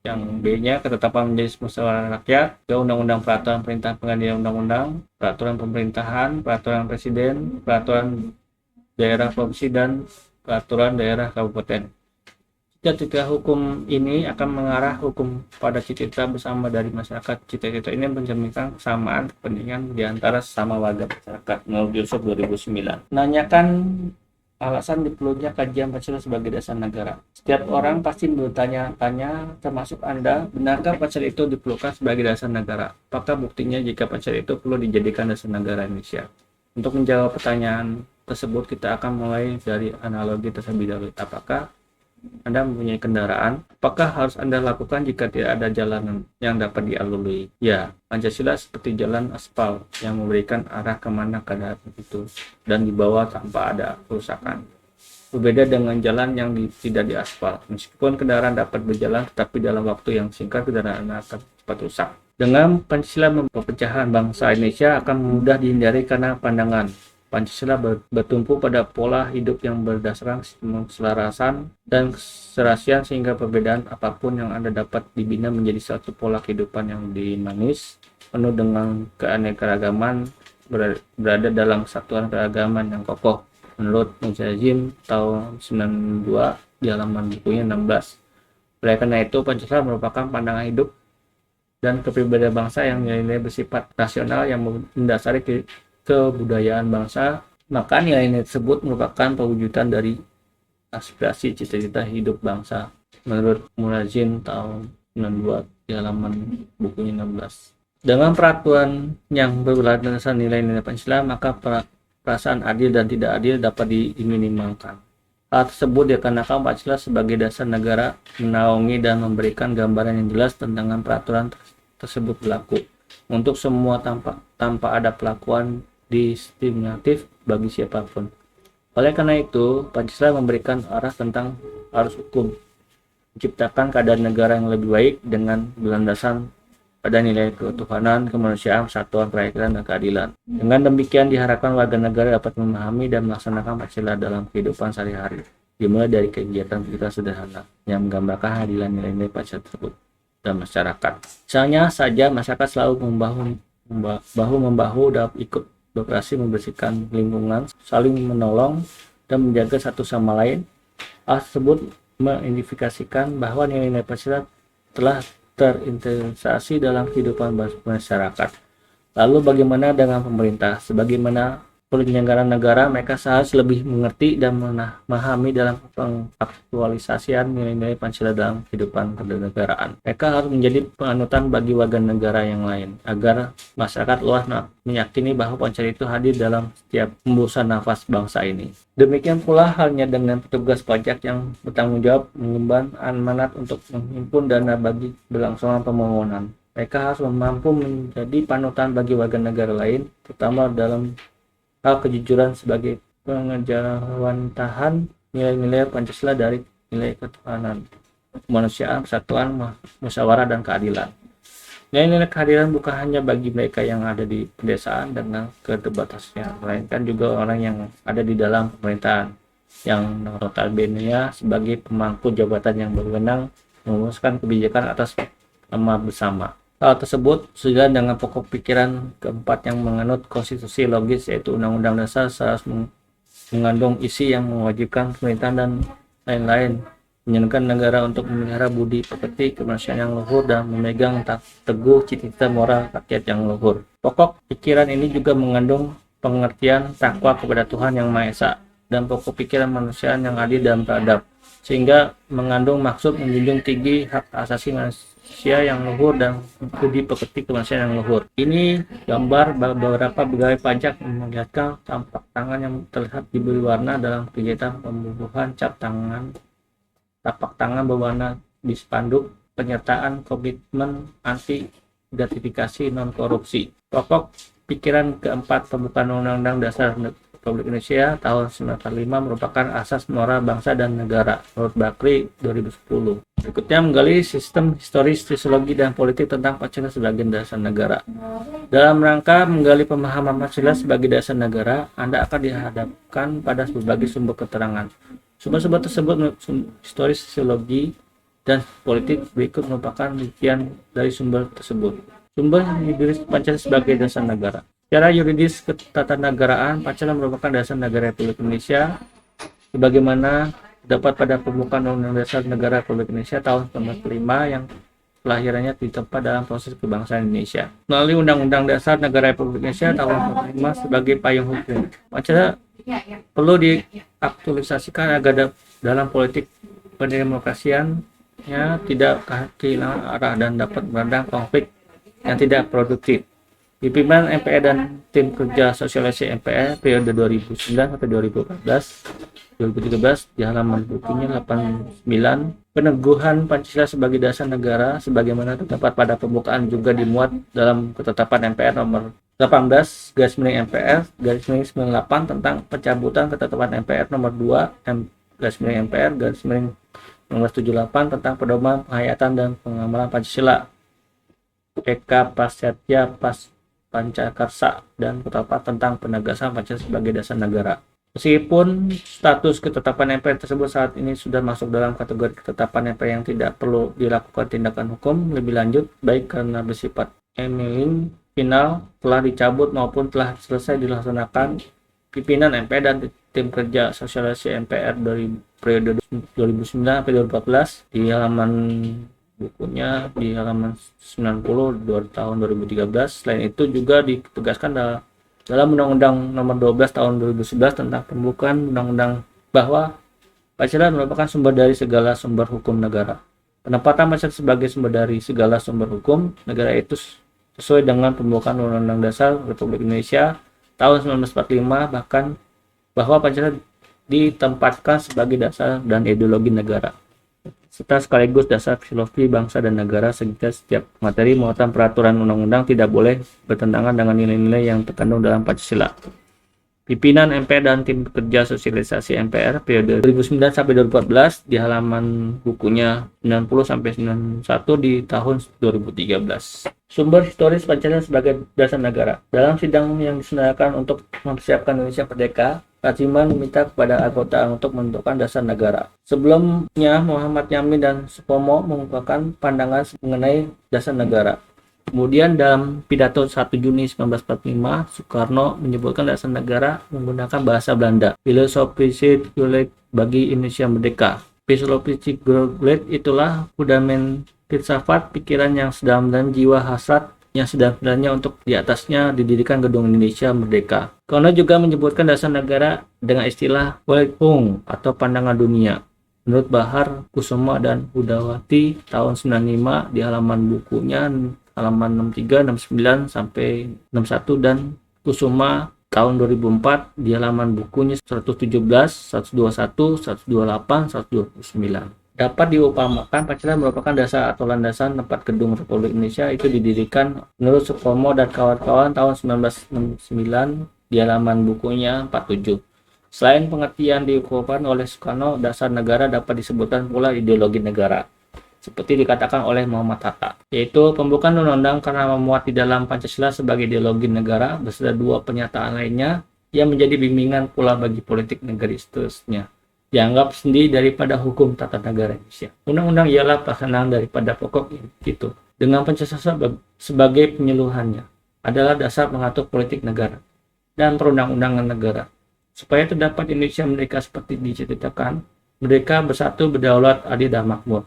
[SPEAKER 1] Yang B-nya ketetapan menjadi musyawarah rakyat, ke Undang-Undang Peraturan Perintah Penggantian Undang-Undang, Peraturan Pemerintahan, Peraturan Presiden, Peraturan Daerah Provinsi, dan Peraturan Daerah Kabupaten. Cita-cita hukum ini akan mengarah hukum pada cita-cita bersama dari masyarakat. Cita-cita ini mencerminkan kesamaan kepentingan di antara sesama warga masyarakat. Menurut Yusuf 2009. Menanyakan alasan diperlunya kajian Pancasila sebagai dasar negara. Setiap orang pasti bertanya-tanya, termasuk Anda, benarkah Pancasila itu diperlukan sebagai dasar negara? Apakah buktinya jika Pancasila itu perlu dijadikan dasar negara Indonesia? Untuk menjawab pertanyaan tersebut, kita akan mulai dari analogi terlebih dahulu. Apakah Anda mempunyai kendaraan? Apakah harus Anda lakukan jika tidak ada jalanan yang dapat dilalui? Ya, Pancasila seperti jalan aspal yang memberikan arah kemana kendaraan itu dan dibawa tanpa ada kerusakan. Berbeda dengan jalan yang tidak diaspal. Meskipun kendaraan dapat berjalan, tetapi dalam waktu yang singkat kendaraan akan cepat rusak. Dengan Pancasila, perpecahan bangsa Indonesia akan mudah dihindari karena pandangan Pancasila bertumpu pada pola hidup yang berdasarkan sistem keselarasan dan keserasian, sehingga perbedaan apapun yang Anda dapat dibina menjadi satu pola kehidupan yang dinamis, penuh dengan keanekaragaman, berada dalam satuan keagamaan yang kokoh. Menurut Mujahid tahun 92 di halaman bukunya 16. Oleh karena itu, Pancasila merupakan pandangan hidup dan kepribadian bangsa yang nilai-nilai bersifat rasional yang mendasari kebudayaan bangsa. Maka nilai-nilai tersebut merupakan pewujudan dari aspirasi cita-cita hidup bangsa menurut Mulazin tahun 92 di halaman bukunya 16. Dengan peraturan yang berlandaskan nilai-nilai Pancasila, maka perasaan adil dan tidak adil dapat diminimalkan. Hal tersebut dikarenakan Pancasila sebagai dasar negara menaungi dan memberikan gambaran yang jelas tentang peraturan tersebut berlaku untuk semua tanpa ada perlakuan diskriminatif bagi siapapun. Oleh karena itu, Pancasila memberikan arah tentang arus hukum, menciptakan keadaan negara yang lebih baik dengan berlandaskan pada nilai ketuhanan, kemanusiaan, persatuan, peradilan, dan keadilan. Dengan demikian diharapkan warga negara dapat memahami dan melaksanakan Pancasila dalam kehidupan sehari-hari, dimulai dari kegiatan kita sederhana yang menggambarkan hadiran nilai-nilai Pancasila tersebut dan masyarakat. Misalnya saja masyarakat selalu bahu-membahu dalam ikut beroperasi membersihkan lingkungan, saling menolong, dan menjaga satu sama lain. Hal tersebut mengindikasikan bahwa nilai-nilai Pancasila telah terintegrasi dalam kehidupan masyarakat. Lalu bagaimana dengan pemerintah? Sebagaimana penyelenggaraan negara, mereka seharusnya lebih mengerti dan memahami dalam pengaktualisasian nilai-nilai Pancasila dalam kehidupan kenegaraan. Mereka harus menjadi panutan bagi warga negara yang lain, agar masyarakat luas meyakini bahwa Pancasila itu hadir dalam setiap hembusan nafas bangsa ini. Demikian pula halnya dengan petugas pajak yang bertanggung jawab mengemban amanat untuk menghimpun dana bagi berlangsungan pembangunan. Mereka harus mampu menjadi panutan bagi warga negara lain, terutama dalam hal kejujuran sebagai pengejawantahan nilai-nilai Pancasila dari nilai ketuhanan, kemanusiaan, persatuan, musyawarah, dan keadilan. Nilai-nilai keadilan bukan hanya bagi mereka yang ada di pedesaan dengan keterbatasannya, melainkan juga orang yang ada di dalam pemerintahan, yang notabene sebagai pemangku jabatan yang berwenang merumuskan kebijakan atas nama bersama. Hal tersebut sejalan dengan pokok pikiran keempat yang menganut konstitusi logis, yaitu Undang-Undang Dasar harus mengandung isi yang mewajibkan pemerintahan dan lain-lain menyenangkan negara untuk memelihara budi pekerti, kemanusiaan yang luhur, dan memegang teguh cita-cita moral rakyat yang luhur. Pokok pikiran ini juga mengandung pengertian takwa kepada Tuhan Yang Maha Esa dan pokok pikiran manusia yang adil dan beradab, sehingga mengandung maksud menjunjung tinggi hak asasi manusia yang luhur dan budi pekerti kemanusiaan yang luhur. Ini gambar beberapa pegawai pajak memperlihatkan tapak tangan yang terlihat diberi warna dalam kegiatan pembubuhan tapak tangan berwarna di spanduk penyertaan komitmen anti gratifikasi non korupsi. Pokok pikiran keempat pembukaan Undang-Undang Dasar Republik Indonesia tahun 1945 merupakan asas moral bangsa dan negara menurut Bakri 2010. Berikutnya menggali sistem historis, sosiologi, dan politik tentang Pancasila sebagai dasar negara. Dalam rangka menggali pemahaman Pancasila sebagai dasar negara, Anda akan dihadapkan pada berbagai sumber keterangan. Sumber-sumber tersebut historis, sosiologi, dan politik berikut merupakan rincian dari sumber tersebut. Sumber yuridis Pancasila sebagai dasar negara. Secara yuridis ketatanegaraan, Pancasila merupakan dasar negara Republik Indonesia sebagaimana terdapat pada pembukaan Undang-Undang Dasar Negara Republik Indonesia tahun 1945 yang kelahirannya ditempa dalam proses kebangsaan Indonesia. Melalui Undang-Undang Dasar Negara Republik Indonesia tahun 1945 sebagai payung hukum, Pancasila perlu diaktualisasikan agar dalam politik pendemokrasiannya tidak kehilangan arah dan dapat meredam konflik yang tidak produktif. Di pimpinan MPR dan tim kerja sosialisasi MPR periode 2009 sampai 2013 di halaman bukunya 89, peneguhan Pancasila sebagai dasar negara sebagaimana terdapat pada pembukaan juga dimuat dalam ketetapan MPR nomor 18 MPR 98 tentang pencabutan ketetapan MPR nomor 2 MPR 1978 tentang pedoman penghayatan dan pengamalan Pancasila PK Prasetya Pancakarsa dan ketetapan tentang penegasan Pancasila sebagai dasar negara. Meskipun status ketetapan MPR tersebut saat ini sudah masuk dalam kategori ketetapan MPR yang tidak perlu dilakukan tindakan hukum lebih lanjut, baik karena bersifat final telah dicabut maupun telah selesai dilaksanakan, pimpinan MPR dan tim kerja sosialisasi MPR dari periode 2009 sampai 2014 di halaman bukunya di halaman 90 tahun 2013. Selain itu juga ditegaskan dalam Undang-Undang Nomor 12 Tahun 2011 tentang pembukaan undang-undang bahwa Pancasila merupakan sumber dari segala sumber hukum negara. Penempatan Pancasila sebagai sumber dari segala sumber hukum negara itu sesuai dengan pembukaan Undang-Undang Dasar Republik Indonesia tahun 1945, bahkan bahwa Pancasila ditempatkan sebagai dasar dan ideologi negara, serta sekaligus dasar filosofi bangsa dan negara, sehingga setiap materi muatan peraturan undang-undang tidak boleh bertentangan dengan nilai-nilai yang terkandung dalam Pancasila. Pimpinan MPR dan tim kerja sosialisasi MPR periode 2009 sampai 2014 di halaman bukunya 90 sampai 91 di tahun 2013. Sumber historis Pancasila sebagai dasar negara. Dalam sidang yang diselenggarakan untuk mempersiapkan Indonesia Merdeka, Rajiman meminta kepada anggota untuk menentukan dasar negara. Sebelumnya, Muhammad Yamin dan Supomo mengungkapkan pandangan mengenai dasar negara. Kemudian dalam pidato 1 Juni 1945, Soekarno menyebutkan dasar negara menggunakan bahasa Belanda. Filosofische Grondwet bagi Indonesia Merdeka. Filosofische Grondwet itulah fundament filsafat pikiran yang sedalam dan jiwa hasrat yang sebenarnya untuk di atasnya didirikan gedung Indonesia Merdeka. Soekarno juga menyebutkan dasar negara dengan istilah Weltbung atau pandangan dunia. Menurut Bahar Kusuma dan Hudawati tahun 95 di halaman bukunya halaman 63, 69 sampai 61 dan Kusuma tahun 2004 di halaman bukunya 117, 121, 128, 129. Dapat diupamakan Pancasila merupakan dasar atau landasan tempat gedung Republik Indonesia itu didirikan menurut Supomo dan kawan-kawan tahun 1969 di halaman bukunya 47. Selain pengertian diungkapkan oleh Soekarno, dasar negara dapat disebutkan pula ideologi negara, seperti dikatakan oleh Muhammad Hatta, yaitu pembukaan undang-undang karena memuat di dalam Pancasila sebagai ideologi negara beserta dua pernyataan lainnya yang menjadi bimbingan pula bagi politik negara seterusnya. Dianggap sendiri daripada hukum tata negara Indonesia. Undang-undang ialah pelaksanaan daripada pokok itu, dengan Pancasila sebagai penyeluruhannya adalah dasar mengatur politik negara dan perundang-undangan negara. Supaya terdapat Indonesia merdeka seperti diceritakan, merdeka bersatu, berdaulat, adil dan makmur.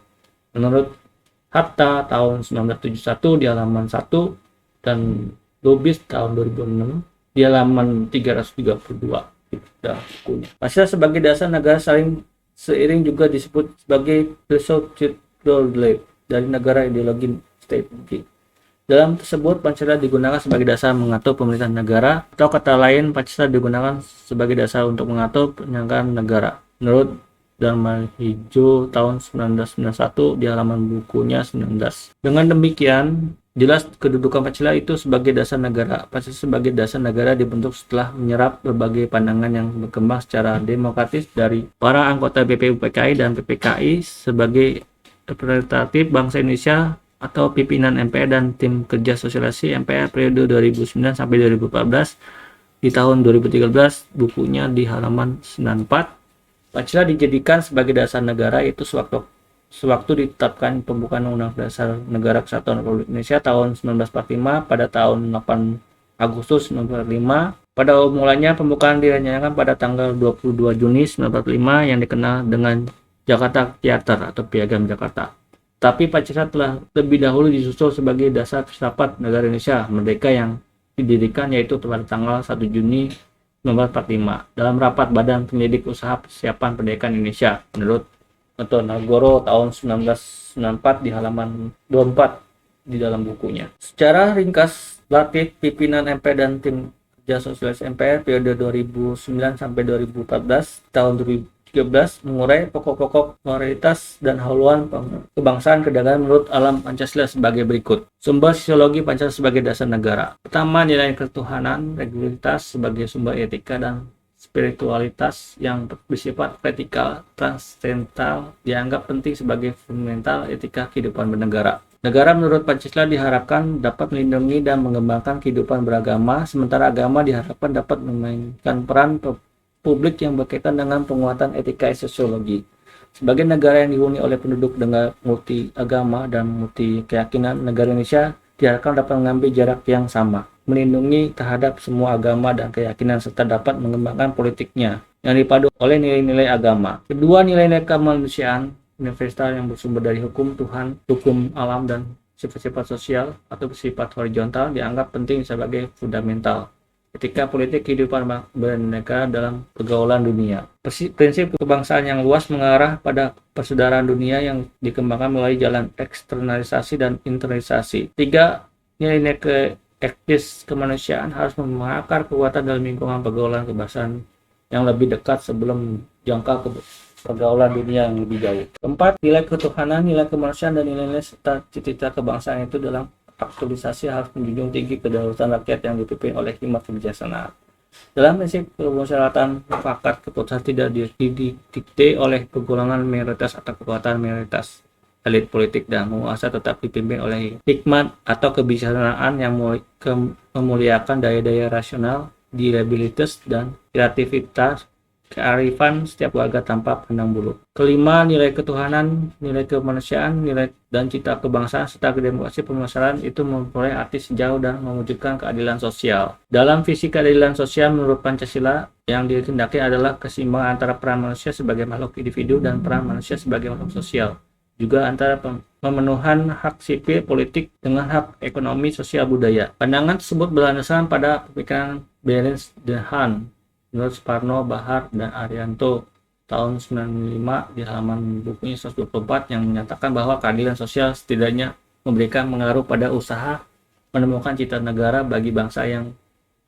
[SPEAKER 1] Menurut Hatta tahun 1971 di halaman 1 dan Lubis tahun 2006 di halaman 332. Pancasila sebagai dasar negara seiring juga disebut sebagai philosophical Grondwet dari negara ideologi strategi. Dalam tersebut, Pancasila digunakan sebagai dasar mengatur pemerintahan negara, atau kata lain, Pancasila digunakan sebagai dasar untuk mengatur penyelenggaraan negara. Menurut Darmahijo tahun 1991 di halaman bukunya 19. Dengan demikian, jelas kedudukan Pancasila itu sebagai dasar negara. Pancasila sebagai dasar negara dibentuk setelah menyerap berbagai pandangan yang berkembang secara demokratis dari para anggota BPUPKI dan PPKI sebagai representatif bangsa Indonesia atau pimpinan MPR dan tim kerja sosialisasi MPR periode 2009 sampai 2014 di tahun 2013 bukunya di halaman 94. Pancasila dijadikan sebagai dasar negara itu sewaktu ditetapkan pembukaan Undang-Undang Dasar Negara Kesatuan Republik Indonesia tahun 1945 pada tahun 8 Agustus 1945. Pada mulanya pembukaan direncanakan pada tanggal 22 Juni 1945 yang dikenal dengan Jakarta Theater atau Piagam Jakarta. Tapi Pancasila telah lebih dahulu disusul sebagai dasar filsafat negara Indonesia Merdeka yang didirikan yaitu pada tanggal 1 Juni 1945 dalam rapat Badan Penyelidik Usaha Persiapan Pendidikan Indonesia menurut Nagoro tahun 1994 di halaman 24 di dalam bukunya. Secara ringkas, latih pimpinan MPR dan tim kerja sosialisasi MPR periode 2009 sampai 2014 tahun 2013 mengurai pokok-pokok moralitas dan haluan kebangsaan kedaulatan menurut alam Pancasila sebagai berikut. Sumber sosiologi Pancasila sebagai dasar negara. Pertama, nilai ketuhanan, regularitas sebagai sumber etika dan spiritualitas yang bersifat vertikal transendental dianggap penting sebagai fundamental etika kehidupan bernegara. Negara menurut Pancasila diharapkan dapat melindungi dan mengembangkan kehidupan beragama, sementara agama diharapkan dapat memainkan peran publik yang berkaitan dengan penguatan etika sosiologi. Sebagai negara yang dihuni oleh penduduk dengan multi agama dan multi keyakinan, negara Indonesia diharapkan dapat mengambil jarak yang sama melindungi terhadap semua agama dan keyakinan serta dapat mengembangkan politiknya yang dipadu oleh nilai-nilai agama. Kedua, nilai-nilai kemanusiaan universal yang bersumber dari hukum Tuhan, hukum alam, dan sifat-sifat sosial atau bersifat horizontal dianggap penting sebagai fundamental ketika politik kehidupan bernegara dalam pergaulan dunia. Prinsip kebangsaan yang luas mengarah pada persaudaraan dunia yang dikembangkan melalui jalan eksternalisasi dan internalisasi. Tiga, nilai-nilai etis kemanusiaan harus mengakar kekuatan dalam lingkungan pergaulan kebangsaan yang lebih dekat sebelum jangka pergaulan dunia yang lebih jauh. Keempat, nilai ketuhanan, nilai kemanusiaan, dan nilai-nilai serta cita-cita kebangsaan itu dalam aktualisasi harus menjunjung tinggi kedaulatan rakyat yang dipimpin oleh hikmat kebijaksanaan. Dalam prinsip kemusyawaratan mufakat, keputusan tidak didikte oleh kegolongan mayoritas atau kekuatan mayoritas elit politik, dan penguasa tetap dipimpin oleh hikmat atau kebijaksanaan yang memuliakan daya-daya rasional, reliabilitas, dan kreativitas kearifan setiap warga tanpa pandang bulu. Kelima, nilai ketuhanan, nilai kemanusiaan, nilai dan cita kebangsaan serta demokrasi pemasaran itu memperoleh arti sejauh dan mewujudkan keadilan sosial. Dalam visi keadilan sosial menurut Pancasila, yang ditindaki adalah keseimbangan antara peran manusia sebagai makhluk individu dan peran manusia sebagai makhluk sosial. Juga antara pemenuhan hak sipil politik dengan hak ekonomi sosial budaya. Pandangan tersebut berlandaskan pada pemikiran Berens de Haan menurut Suparno, Bahar, dan Arianto tahun 95 di halaman bukunya 124 yang menyatakan bahwa keadilan sosial setidaknya memberikan pengaruh pada usaha menemukan cita negara bagi bangsa yang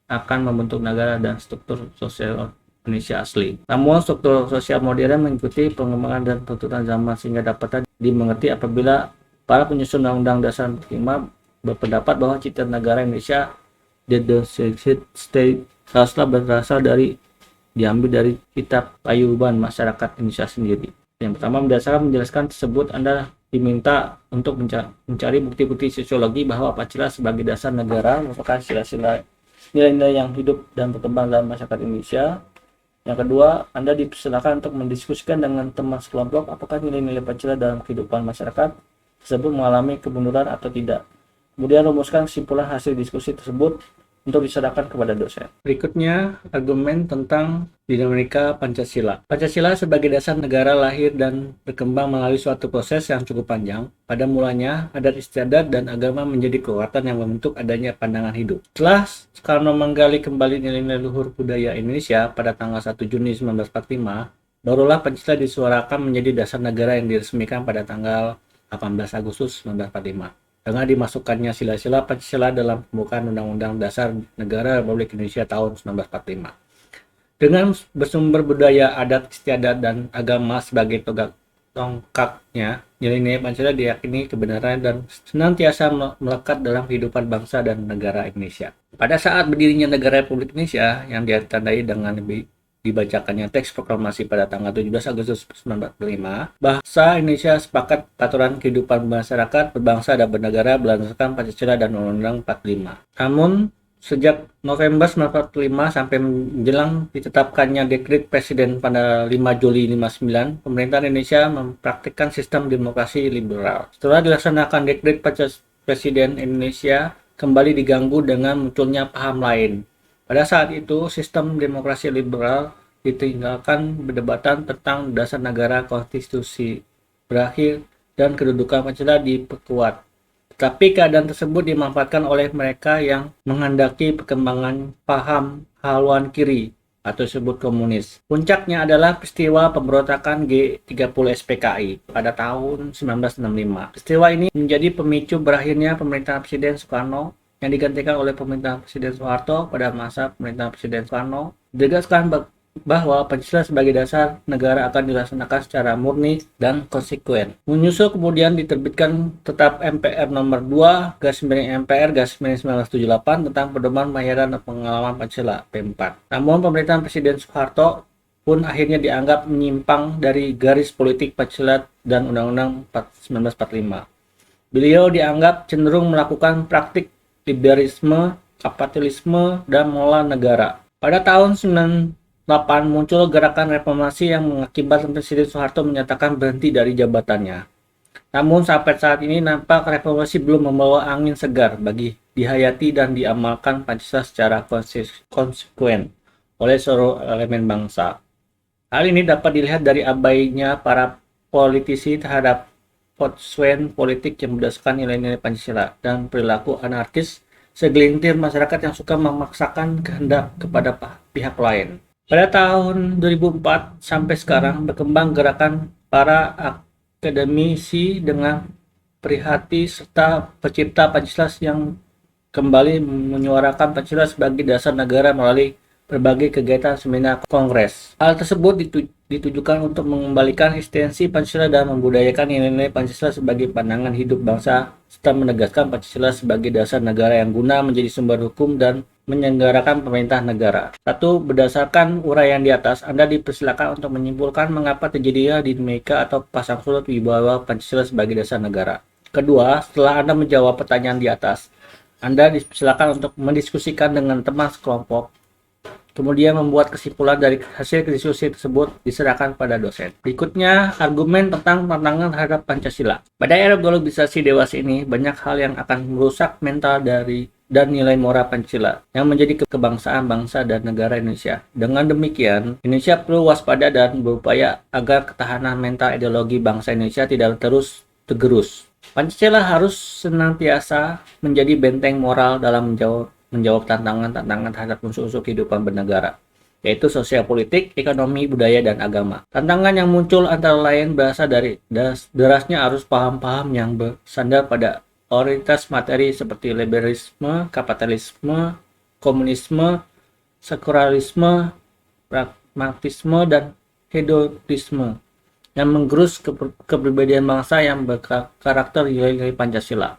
[SPEAKER 1] akan membentuk negara dan struktur sosial Indonesia asli. Namun struktur sosial modern mengikuti pengembangan dan tuntutan zaman sehingga dapat dimengerti apabila para penyusun Undang-Undang Dasar 45 berpendapat bahwa cita negara Indonesia the state haruslah berasal diambil dari kitab payuban masyarakat Indonesia sendiri. Yang pertama, berdasarkan menjelaskan tersebut, Anda diminta untuk mencari bukti-bukti sosiologi bahwa Pancasila sebagai dasar negara merupakan sila-sila nilai-nilai yang hidup dan berkembang dalam masyarakat Indonesia. Yang kedua, Anda dipersilakan untuk mendiskusikan dengan teman sekelompok apakah nilai-nilai Pancasila dalam kehidupan masyarakat tersebut mengalami kemunduran atau tidak. Kemudian rumuskan kesimpulan hasil diskusi tersebut untuk diserahkan kepada dosen. Berikutnya, argumen tentang dinamika Pancasila. Pancasila sebagai dasar negara lahir dan berkembang melalui suatu proses yang cukup panjang. Pada mulanya, adat istiadat dan agama menjadi kekuatan yang membentuk adanya pandangan hidup. Setelah Soekarno menggali kembali nilai-nilai luhur budaya Indonesia pada tanggal 1 Juni 1945, barulah Pancasila disuarakan menjadi dasar negara yang diresmikan pada tanggal 18 Agustus 1945. Dengan dimasukkannya sila-sila Pancasila dalam pembukaan Undang-Undang Dasar Negara Republik Indonesia tahun 1945. Dengan bersumber budaya, adat, istiadat, dan agama sebagai tongkatnya, nilai-nilai Pancasila diyakini kebenaran dan senantiasa melekat dalam kehidupan bangsa dan negara Indonesia. Pada saat berdirinya negara Republik Indonesia yang ditandai dengan dibacakannya teks proklamasi pada tanggal 17 Agustus 1945, bahasa Indonesia sepakat aturan kehidupan masyarakat berbangsa dan bernegara berdasarkan Pancasila dan Undang-Undang 45. Namun, sejak November 1945 sampai menjelang ditetapkannya dekret Presiden pada 5 Juli 59, pemerintah Indonesia mempraktikkan sistem demokrasi liberal. Setelah dilaksanakan dekret Presiden Indonesia kembali diganggu dengan munculnya paham lain. Pada saat itu, sistem demokrasi liberal ditinggalkan, perdebatan tentang dasar negara, konstitusi berakhir, dan kedudukan Pancasila diperkuat. Tetapi keadaan tersebut dimanfaatkan oleh mereka yang menghendaki perkembangan paham haluan kiri atau disebut komunis. Puncaknya adalah peristiwa pemberontakan G30 SPKI pada tahun 1965. Peristiwa ini menjadi pemicu berakhirnya pemerintahan Presiden Soekarno yang digantikan oleh pemerintahan Presiden Soeharto. Pada masa pemerintahan Presiden Soekarno, ditegaskan bahwa Pancasila sebagai dasar negara akan dilaksanakan secara murni dan konsekuen. Menyusul kemudian diterbitkan Tetap MPR nomor 2/MPR/1978 tentang pedoman pembayaran dan pengalaman Pancasila P4. Namun pemerintahan Presiden Soeharto pun akhirnya dianggap menyimpang dari garis politik Pancasila dan Undang-Undang 1945. Beliau dianggap cenderung melakukan praktik liberalisme, kapitalisme, dan mengelola negara. Pada tahun 1998 muncul gerakan reformasi yang mengakibatkan Presiden Soeharto menyatakan berhenti dari jabatannya. Namun sampai saat ini nampak reformasi belum membawa angin segar bagi dihayati dan diamalkan Pancasila secara konsekuen oleh seluruh elemen bangsa. Hal ini dapat dilihat dari abainya para politisi terhadap konsekuen politik yang berdasarkan nilai-nilai Pancasila dan perilaku anarkis segelintir masyarakat yang suka memaksakan kehendak kepada pihak lain. Pada tahun 2004 sampai sekarang berkembang gerakan para akademisi dengan prihati serta pencipta Pancasila yang kembali menyuarakan Pancasila sebagai dasar negara melalui berbagai kegiatan seminar kongres. Hal tersebut ditujukan untuk mengembalikan eksistensi Pancasila dan membudayakan nilai-nilai Pancasila sebagai pandangan hidup bangsa serta menegaskan Pancasila sebagai dasar negara yang guna menjadi sumber hukum dan menyelenggarakan pemerintah negara. Satu, berdasarkan uraian di atas, Anda dipersilakan untuk menyimpulkan mengapa terjadinya dinamika atau pasang surut wibawa Pancasila sebagai dasar negara. Kedua, setelah Anda menjawab pertanyaan di atas, Anda dipersilakan untuk mendiskusikan dengan teman sekelompok, kemudian membuat kesimpulan dari hasil diskusi tersebut diserahkan pada dosen. Berikutnya, argumen tentang tantangan terhadap Pancasila. Pada era globalisasi dewasa ini, banyak hal yang akan merusak mental dan nilai moral Pancasila yang menjadi kebangsaan bangsa dan negara Indonesia. Dengan demikian, Indonesia perlu waspada dan berupaya agar ketahanan mental ideologi bangsa Indonesia tidak terus tergerus. Pancasila harus senantiasa menjadi benteng moral dalam menjawab tantangan-tantangan terhadap unsur-unsur kehidupan bernegara, yaitu sosial politik, ekonomi, budaya, dan agama. Tantangan yang muncul antara lain berasal dari derasnya arus paham-paham yang bersandar pada orientasi materi seperti liberalisme, kapitalisme, komunisme, sekularisme, pragmatisme, dan hedonisme yang menggerus keberbedaan bangsa yang berkarakter nilai-nilai Pancasila.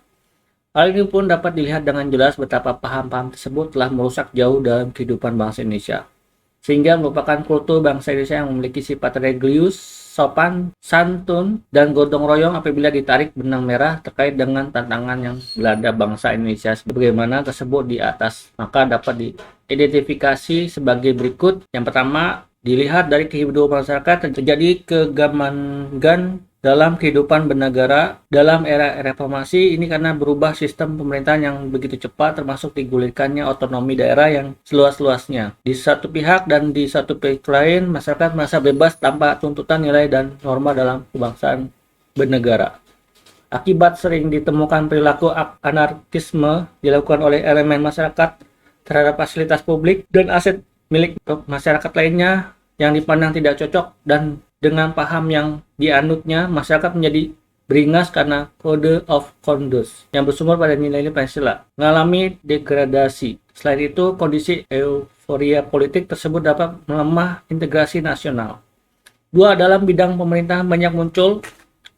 [SPEAKER 1] Hal ini pun dapat dilihat dengan jelas betapa paham-paham tersebut telah merusak jauh dalam kehidupan bangsa Indonesia, sehingga merupakan kultur bangsa Indonesia yang memiliki sifat religius, sopan, santun, dan gotong royong apabila ditarik benang merah terkait dengan tantangan yang melanda bangsa Indonesia sebagaimana tersebut di atas. Maka dapat diidentifikasi sebagai berikut. Yang pertama, dilihat dari kehidupan masyarakat terjadi kegamangan dalam kehidupan bernegara dalam era reformasi ini karena berubah sistem pemerintahan yang begitu cepat, termasuk digulirkannya otonomi daerah yang seluas-luasnya. Di satu pihak dan di satu pihak lain, masyarakat merasa bebas tanpa tuntutan nilai dan norma dalam kebangsaan bernegara. Akibat sering ditemukan perilaku anarkisme dilakukan oleh elemen masyarakat terhadap fasilitas publik dan aset milik masyarakat lainnya yang dipandang tidak cocok, dan dengan paham yang dianutnya, masyarakat menjadi beringas karena code of conduct yang bersumber pada nilai-nilai Pancasila mengalami degradasi. Selain itu, kondisi euforia politik tersebut dapat melemah integrasi nasional. Dua, dalam bidang pemerintahan banyak muncul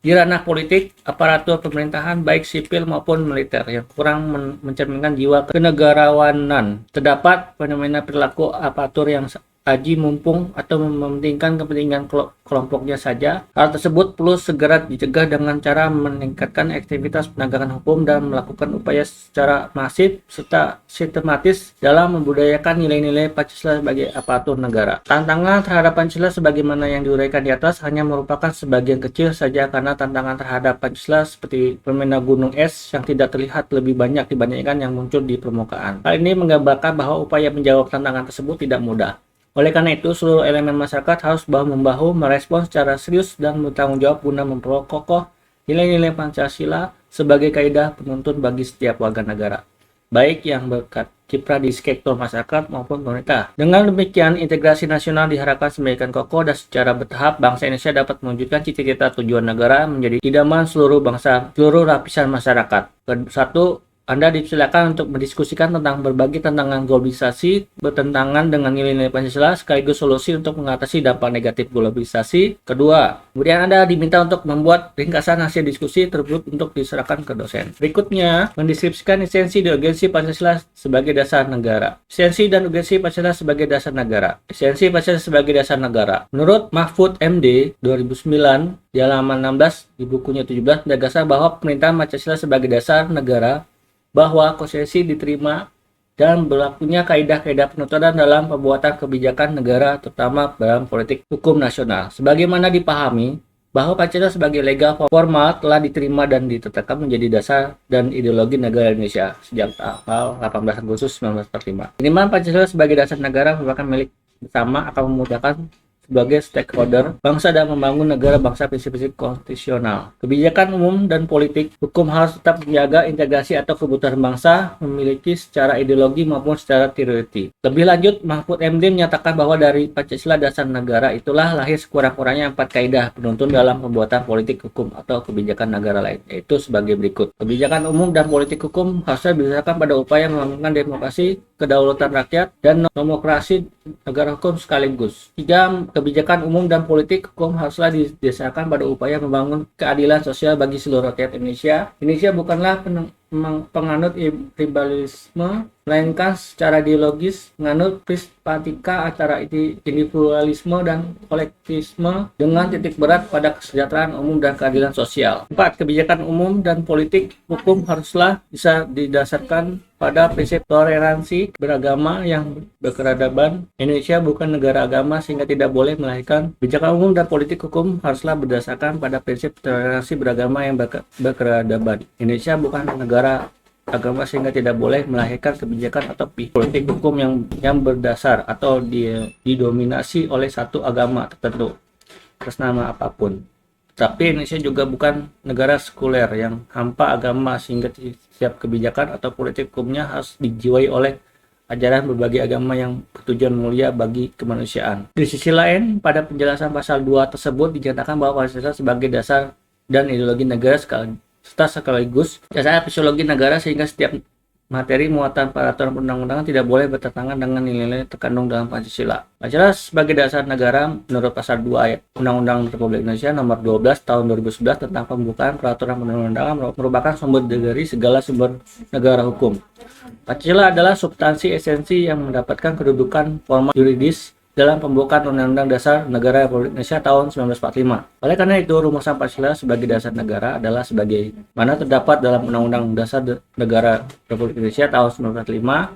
[SPEAKER 1] di ranah politik, aparatur pemerintahan baik sipil maupun militer yang kurang mencerminkan jiwa kenegarawanan. Terdapat fenomena perilaku aparatur yang aji mumpung atau mementingkan kepentingan kelompoknya saja. Hal tersebut perlu segera dicegah dengan cara meningkatkan aktivitas penegakan hukum dan melakukan upaya secara masif serta sistematis dalam membudayakan nilai-nilai Pancasila sebagai aparatur negara. Tantangan terhadap Pancasila sebagaimana yang diuraikan di atas hanya merupakan sebagian kecil saja, karena tantangan terhadap Pancasila seperti fenomena gunung es yang tidak terlihat lebih banyak dibandingkan yang muncul di permukaan. Hal ini menggambarkan bahwa upaya menjawab tantangan tersebut tidak mudah. Oleh karena itu, seluruh elemen masyarakat harus bahu-membahu merespons secara serius dan bertanggung jawab guna memperkokoh nilai-nilai Pancasila sebagai kaidah penuntun bagi setiap warga negara, baik yang berkiprah di sektor masyarakat maupun pemerintah. Dengan demikian, integrasi nasional diharapkan semakin kokoh dan secara bertahap bangsa Indonesia dapat mewujudkan cita-cita tujuan negara menjadi idaman seluruh bangsa, seluruh lapisan masyarakat. Satu, Anda dipersilakan untuk mendiskusikan tentang berbagai tantangan globalisasi bertentangan dengan nilai-nilai Pancasila sekaligus solusi untuk mengatasi dampak negatif globalisasi. Kedua, kemudian Anda diminta untuk membuat ringkasan hasil diskusi tersebut untuk diserahkan ke dosen. Berikutnya, mendeskripsikan esensi dan urgensi Pancasila sebagai dasar negara. Esensi dan urgensi Pancasila sebagai dasar negara. Esensi Pancasila sebagai dasar negara. Menurut Mahfud MD 2009 di halaman 16 di bukunya 17 menegaskan bahwa pemerintahan Pancasila sebagai dasar negara, bahwa konstitusi diterima dan berlakunya kaidah-kaidah penuturan dalam pembuatan kebijakan negara, terutama dalam politik hukum nasional. Sebagaimana dipahami, bahwa Pancasila sebagai legal formal telah diterima dan ditetapkan menjadi dasar dan ideologi negara Indonesia sejak tanggal 18 Agustus 1945. Penerimaan Pancasila sebagai dasar negara merupakan milik bersama akan memudahkan sebagai stakeholder bangsa dan membangun negara bangsa prinsip-prinsip konstitusional. Kebijakan umum dan politik hukum harus tetap menjaga integrasi atau kebutuhan bangsa, memiliki secara ideologi maupun secara teori. Lebih lanjut, Mahfud MD menyatakan bahwa dari Pancasila dasar negara itulah lahir sekurang-kurangnya 4 kaidah penuntun dalam pembuatan politik hukum atau kebijakan negara lain, yaitu sebagai berikut. Kebijakan umum dan politik hukum harusnya berdasarkan pada upaya membangun demokrasi, kedaulatan rakyat, dan demokrasi negara hukum sekaligus. 3. Kebijakan umum dan politik hukum haruslah didasarkan pada upaya membangun keadilan sosial bagi seluruh rakyat Indonesia. Indonesia bukanlah penganut tribalisme, melainkan secara ideologis menganut prismatika antara individualisme dan kolektivisme dengan titik berat pada kesejahteraan umum dan keadilan sosial. 4. Kebijakan umum dan politik hukum haruslah bisa didasarkan pada prinsip toleransi beragama yang berkeadaban. Indonesia bukan negara agama sehingga tidak boleh melahirkan. Kebijakan umum dan politik hukum haruslah berdasarkan pada prinsip toleransi beragama yang berkeadaban. Indonesia bukan negara agama sehingga tidak boleh melahirkan kebijakan atau politik hukum yang berdasar atau didominasi oleh satu agama tertentu atas nama apapun. Tapi Indonesia juga bukan negara sekuler yang hampa agama sehingga setiap kebijakan atau politik hukumnya harus dijiwai oleh ajaran berbagai agama yang bertujuan mulia bagi kemanusiaan. Di sisi lain, pada penjelasan pasal 2 tersebut dinyatakan bahwa Pancasila sebagai dasar dan ideologi negara sekaligus dasar fisiologi negara sehingga setiap materi muatan peraturan perundang-undangan tidak boleh bertentangan dengan nilai-nilai terkandung dalam Pancasila. Pancasila sebagai dasar negara menurut pasal 2 ayat Undang-Undang Republik Indonesia nomor 12 tahun 2011 tentang pembukaan peraturan perundang-undangan merupakan sumber dari segala sumber negara hukum. Pancasila adalah substansi esensi yang mendapatkan kedudukan formal yuridis dalam pembukaan Undang-Undang Dasar Negara Republik Indonesia tahun 1945. Oleh karena itu, rumusan Pancasila sebagai dasar negara adalah sebagaimana terdapat dalam Undang-Undang Dasar Negara Republik Indonesia tahun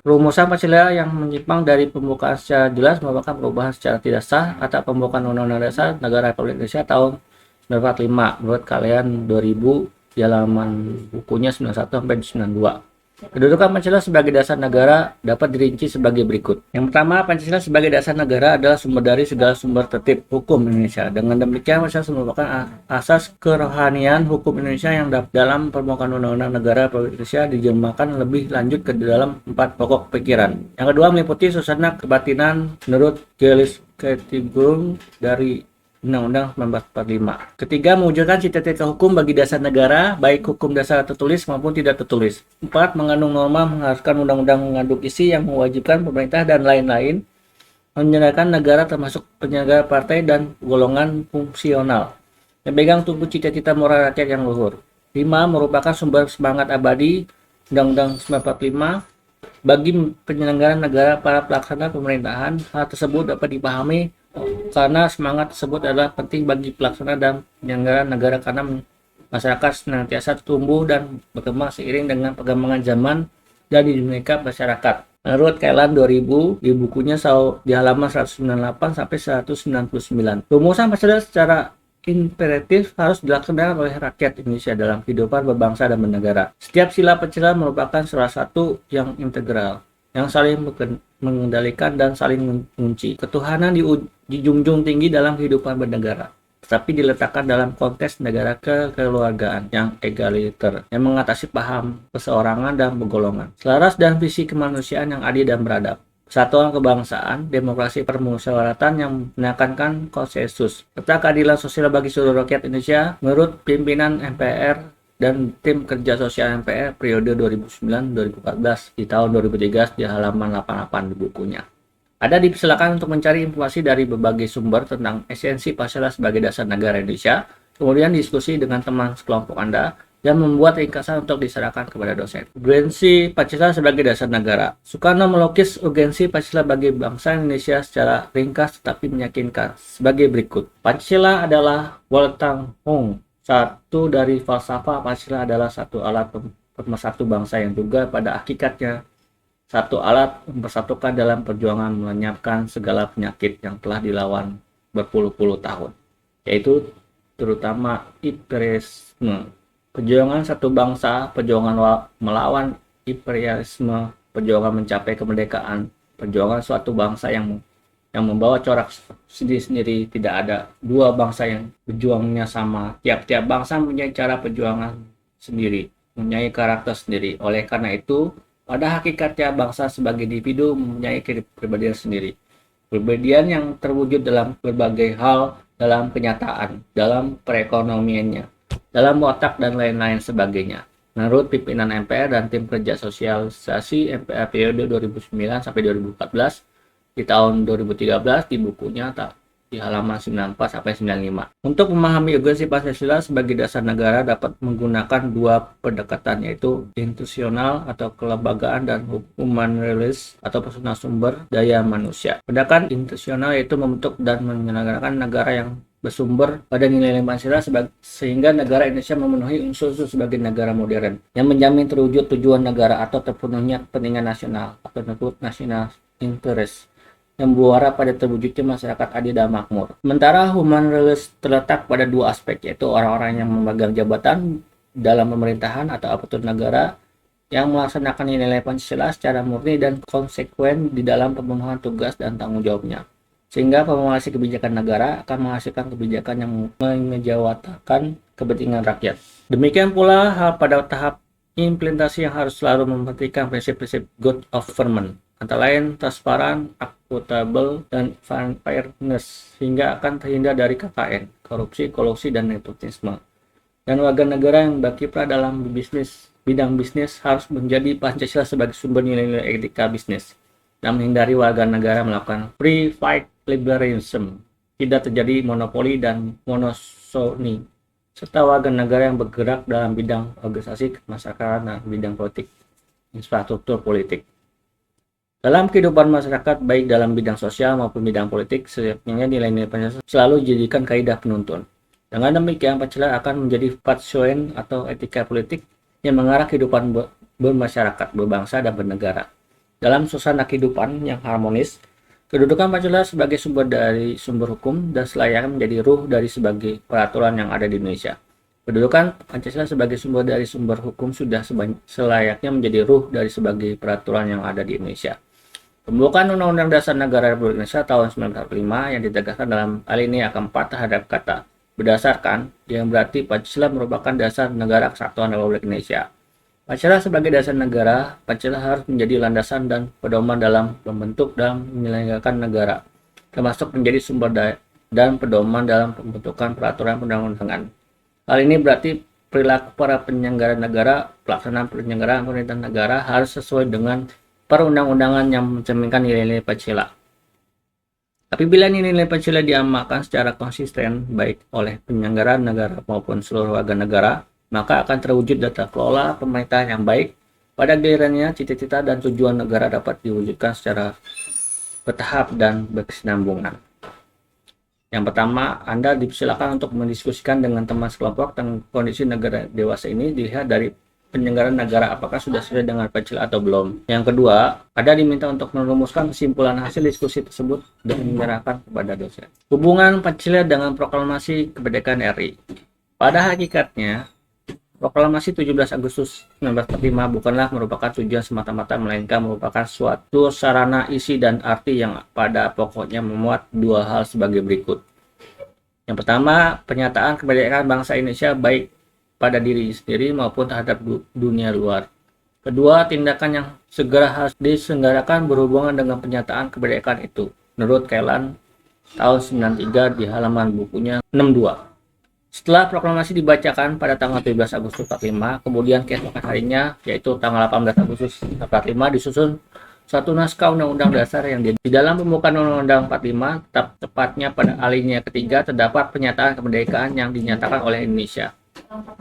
[SPEAKER 1] 1945. Rumusan Pancasila yang menyimpang dari pembukaan secara jelas merupakan perubahan secara tidak sah atau pembukaan Undang-Undang Dasar Negara Republik Indonesia tahun 1945 menurut kalian 2000 di halaman bukunya 91 sampai 92. Kedudukan Pancasila sebagai dasar negara dapat dirinci sebagai berikut. Yang pertama, Pancasila sebagai dasar negara adalah sumber dari segala sumber tertib hukum Indonesia. Dengan demikian, Pancasila merupakan asas kerohanian hukum Indonesia yang dalam permukaan Undang-Undang Negara Republik Indonesia dijelmakan lebih lanjut ke dalam 4 pokok pikiran. Yang kedua, meliputi suasana kebatinan menurut Gilles Ketigung dari Undang-Undang 1945. Ketiga, mewujudkan cita-cita hukum bagi dasar negara, baik hukum dasar tertulis maupun tidak tertulis. 4. Mengandung norma mengharuskan undang-undang mengandung isi yang mewajibkan pemerintah dan lain-lain menyelenggarakan negara termasuk penyelenggara partai dan golongan fungsional. Memegang tumbuh cita-cita moral rakyat yang luhur. 5. Merupakan sumber semangat abadi Undang-Undang 1945 bagi penyelenggara negara para pelaksana pemerintahan. Hal tersebut dapat dipahami karena semangat tersebut adalah penting bagi pelaksana dan penyelenggara negara karena masyarakat senantiasa tumbuh dan berkembang seiring dengan perkembangan zaman dan dinamika masyarakat. Menurut Kailan 2000 di bukunya di halaman 198 sampai 199. Rumusan Pancasila secara imperatif harus dilaksanakan oleh rakyat Indonesia dalam kehidupan berbangsa dan bernegara. Setiap sila Pancasila merupakan salah satu yang integral, yang saling mengendalikan dan saling mengunci. Ketuhanan dijunjung tinggi dalam kehidupan bernegara, tetapi diletakkan dalam konteks negara kekeluargaan yang egaliter, yang mengatasi paham perseorangan dan bergolongan, selaras dan visi kemanusiaan yang adil dan beradab. Persatuan kebangsaan, demokrasi permusyawaratan yang menekankan konsensus, serta keadilan sosial bagi seluruh rakyat Indonesia menurut pimpinan MPR dan tim kerja sosial MPR periode 2009-2014 di tahun 2013 di halaman 88 di bukunya. Ada dipersilakan untuk mencari informasi dari berbagai sumber tentang esensi Pancasila sebagai dasar negara Indonesia, kemudian diskusi dengan teman sekelompok Anda, dan membuat ringkasan untuk diserahkan kepada dosen. Urgensi Pancasila sebagai dasar negara. Soekarno melukis urgensi Pancasila bagi bangsa Indonesia secara ringkas tetapi meyakinkan sebagai berikut. Pancasila adalah Waltang Hong. Satu dari falsafah Pancasila adalah satu alat pemersatu bangsa yang juga pada hakikatnya satu alat mempersatukan dalam perjuangan melenyapkan segala penyakit yang telah dilawan berpuluh-puluh tahun, yaitu terutama imperialisme. Perjuangan satu bangsa, perjuangan melawan imperialisme, perjuangan mencapai kemerdekaan, perjuangan suatu bangsa yang membawa corak sendiri-sendiri. Tidak ada dua bangsa yang berjuangnya sama. Tiap-tiap bangsa mempunyai cara perjuangan sendiri, mempunyai karakter sendiri. Oleh karena itu, pada hakikatnya bangsa sebagai individu mempunyai kepribadian sendiri. Kepribadian yang terwujud dalam berbagai hal, dalam kenyataan, dalam perekonomiannya, dalam watak dan lain-lain sebagainya. Menurut pimpinan MPR dan tim kerja sosialisasi MPR periode 2009 sampai 2014, di tahun 2013 di bukunya di halaman 94 sampai 95. Untuk memahami urgensi Pancasila sebagai dasar negara dapat menggunakan dua pendekatan, yaitu institusional atau kelembagaan dan humanis atau personal sumber daya manusia. Pendekatan institusional yaitu membentuk dan menyelenggarakan negara yang bersumber pada nilai-nilai Pancasila sehingga negara Indonesia memenuhi unsur-unsur sebagai negara modern yang menjamin terwujud tujuan negara atau terpenuhnya kepentingan nasional atau national interest yang bermuara pada terwujudnya masyarakat adil dan makmur. Sementara human realities terletak pada dua aspek, yaitu orang-orang yang memegang jabatan dalam pemerintahan atau aparatur negara yang melaksanakan nilai Pancasila secara murni dan konsekuen di dalam pemenuhan tugas dan tanggung jawabnya. Sehingga formulasi kebijakan negara akan menghasilkan kebijakan yang menjawatakan kepentingan rakyat. Demikian pula hal pada tahap implementasi yang harus selalu memperhatikan prinsip-prinsip good government, antara lain transparan, akuntabel, dan fairness, sehingga akan terhindar dari KKN, korupsi, kolusi, dan nepotisme. Dan warga negara yang berkiprah dalam bidang bisnis harus menjadi Pancasila sebagai sumber nilai-nilai etika bisnis, dan menghindari warga negara melakukan free fight liberalism, tidak terjadi monopoli dan monosoni, serta warga negara yang bergerak dalam bidang organisasi kemasyarakatan dan bidang politik, infrastruktur politik. Dalam kehidupan masyarakat, baik dalam bidang sosial maupun bidang politik, seyogyanya nilai-nilai Pancasila selalu dijadikan kaidah penuntun. Dengan demikian, Pancasila akan menjadi fatsoen atau etika politik yang mengarah kehidupan bermasyarakat, berbangsa, dan bernegara. Dalam suasana kehidupan yang harmonis, kedudukan Pancasila sebagai sumber hukum dan selayaknya menjadi ruh dari sebagai peraturan yang ada di Indonesia. Kedudukan Pancasila sebagai sumber hukum sudah selayaknya menjadi ruh dari sebagai peraturan yang ada di Indonesia. Pembukaan Undang-Undang Dasar Negara Republik Indonesia tahun 1945 yang ditegaskan dalam alinea keempat terhadap kata berdasarkan, yang berarti Pancasila merupakan dasar negara kesatuan Republik Indonesia. Pancasila sebagai dasar negara, Pancasila harus menjadi landasan dan pedoman dalam membentuk dan menyelenggarakan negara, termasuk menjadi sumber dan pedoman dalam pembentukan peraturan perundang-undangan. Hal ini berarti perilaku para penyelenggara negara, pelaksanaan penyelenggaraan pemerintahan negara harus sesuai dengan perundang-undangan yang mencerminkan nilai-nilai Pancasila. Apabila nilai-nilai Pancasila diamalkan secara konsisten baik oleh penyelenggara negara maupun seluruh warga negara, maka akan terwujud tata kelola pemerintahan yang baik. Pada gilirannya, cita-cita dan tujuan negara dapat diwujudkan secara bertahap dan berkesinambungan. Yang pertama, Anda dipersilakan untuk mendiskusikan dengan teman sekelompok tentang kondisi negara dewasa ini dilihat dari penyelenggara negara apakah sudah sesuai dengan Pancasila atau belum. Yang kedua, Anda diminta untuk merumuskan kesimpulan hasil diskusi tersebut dan menyerahkan kepada dosen. Hubungan Pancasila dengan proklamasi kemerdekaan RI. Pada hakikatnya, proklamasi 17 Agustus 1945 bukanlah merupakan tujuan semata-mata, melainkan merupakan suatu sarana isi dan arti yang pada pokoknya memuat dua hal sebagai berikut. Yang pertama, pernyataan kemerdekaan bangsa Indonesia baik pada diri sendiri maupun terhadap dunia luar. Kedua, tindakan yang segera harus diselenggarakan berhubungan dengan pernyataan kemerdekaan itu. Menurut Kailan tahun 93 di halaman bukunya 62. Setelah proklamasi dibacakan pada tanggal 17 Agustus 45, kemudian keesokan harinya, yaitu tanggal 18 Agustus 45, disusun satu naskah Undang-Undang Dasar yang di dalam pembukaan Undang-Undang 45, tepatnya pada alinea ketiga, terdapat pernyataan kemerdekaan yang dinyatakan oleh Indonesia.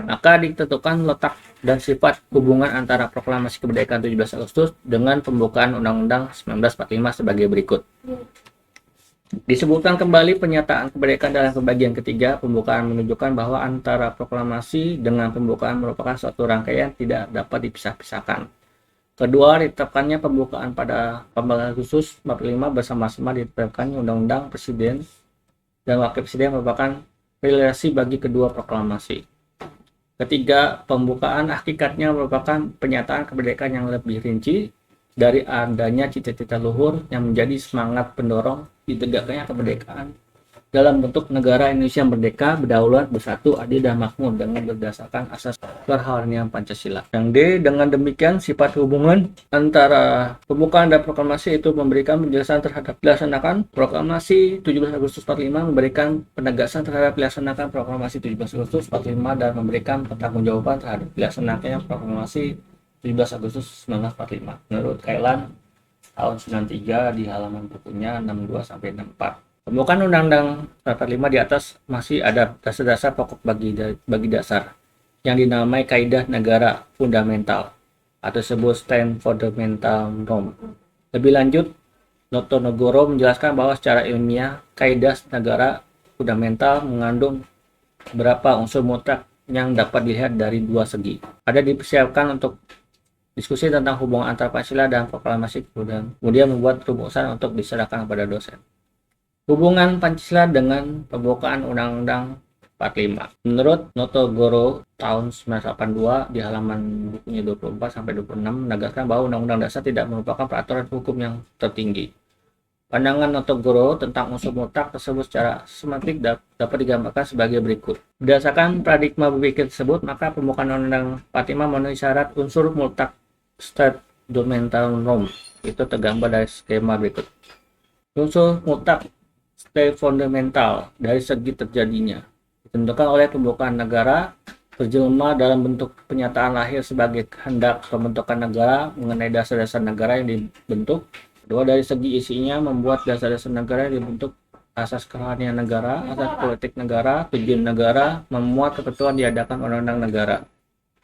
[SPEAKER 1] Maka ditentukan letak dan sifat hubungan antara proklamasi kemerdekaan 17 Agustus dengan pembukaan Undang-Undang 1945 sebagai berikut. Disebutkan kembali pernyataan kemerdekaan dalam pembagian ketiga. Pembukaan menunjukkan bahwa antara proklamasi dengan pembukaan merupakan suatu rangkaian tidak dapat dipisah-pisahkan. Kedua, ditetapkannya pembukaan pada 14 Agustus 45 bersama-sama ditetapkan Undang-Undang Presiden dan Wakil Presiden merupakan relasi bagi kedua proklamasi. Ketiga, pembukaan hakikatnya merupakan penyataan kemerdekaan yang lebih rinci dari adanya cita-cita luhur yang menjadi semangat pendorong ditegakkannya kemerdekaan dalam bentuk negara Indonesia merdeka, berdaulat, bersatu, adil, dan makmur dengan berdasarkan asas keharmonian Pancasila. Yang D, dengan demikian sifat hubungan antara pembukaan dan proklamasi itu memberikan penjelasan terhadap dilaksanakan proklamasi 17 Agustus 45, memberikan penegasan terhadap dilaksanakan proklamasi 17 Agustus 45, dan memberikan pertanggungjawaban terhadap dilaksanakannya proklamasi 17 Agustus 1945 menurut Kailan tahun 93 di halaman bukunya 62-64. Pembukaan Undang-Undang 45 di atas masih ada dasar-dasar pokok bagi dasar yang dinamai kaidah negara fundamental atau disebut stand fundamental norm. Lebih lanjut, Notonegoro menjelaskan bahwa secara ilmiah kaidah negara fundamental mengandung beberapa unsur mutlak yang dapat dilihat dari dua segi. Ada dipersiapkan untuk diskusi tentang hubungan antara Pancasila dan proklamasi, kemudian membuat rumusan untuk diserahkan kepada dosen. Hubungan Pancasila dengan pembukaan Undang-Undang 45. Menurut Notonegoro tahun 1982 di halaman bukunya 24-26 menegaskan bahwa Undang-Undang Dasar tidak merupakan peraturan hukum yang tertinggi. Pandangan Notonegoro tentang unsur mutlak tersebut secara semantik dapat digambarkan sebagai berikut. Berdasarkan paradigma berpikir tersebut, maka pembukaan Undang-Undang 45 memenuhi syarat unsur mutlak state fundamental norm. Itu tergambar dari skema berikut. Unsur mutlak state fundamental dari segi terjadinya ditentukan oleh pembukaan negara, berjelma dalam bentuk penyataan lahir sebagai kehendak pembentukan negara mengenai dasar-dasar negara yang dibentuk. Kedua, dari segi isinya membuat dasar-dasar negara yang dibentuk, asas kerohanian negara, asas politik negara, tujuan negara, memuat ketentuan diadakan undang-undang negara.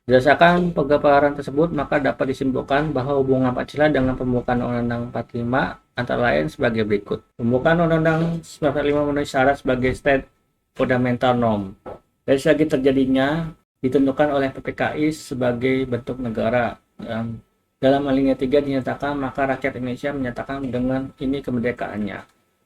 [SPEAKER 1] Berdasarkan pemaparan tersebut, maka dapat disimpulkan bahwa hubungan Pancasila dengan pembukaan Undang-Undang 45 antara lain sebagai berikut. Pembukaan Undang-Undang 45 memenuhi syarat sebagai state fundamental norm. Dari segi terjadinya ditentukan oleh PPKI sebagai bentuk negara. Dalam alinea 3 dinyatakan maka rakyat Indonesia menyatakan dengan ini kemerdekaannya.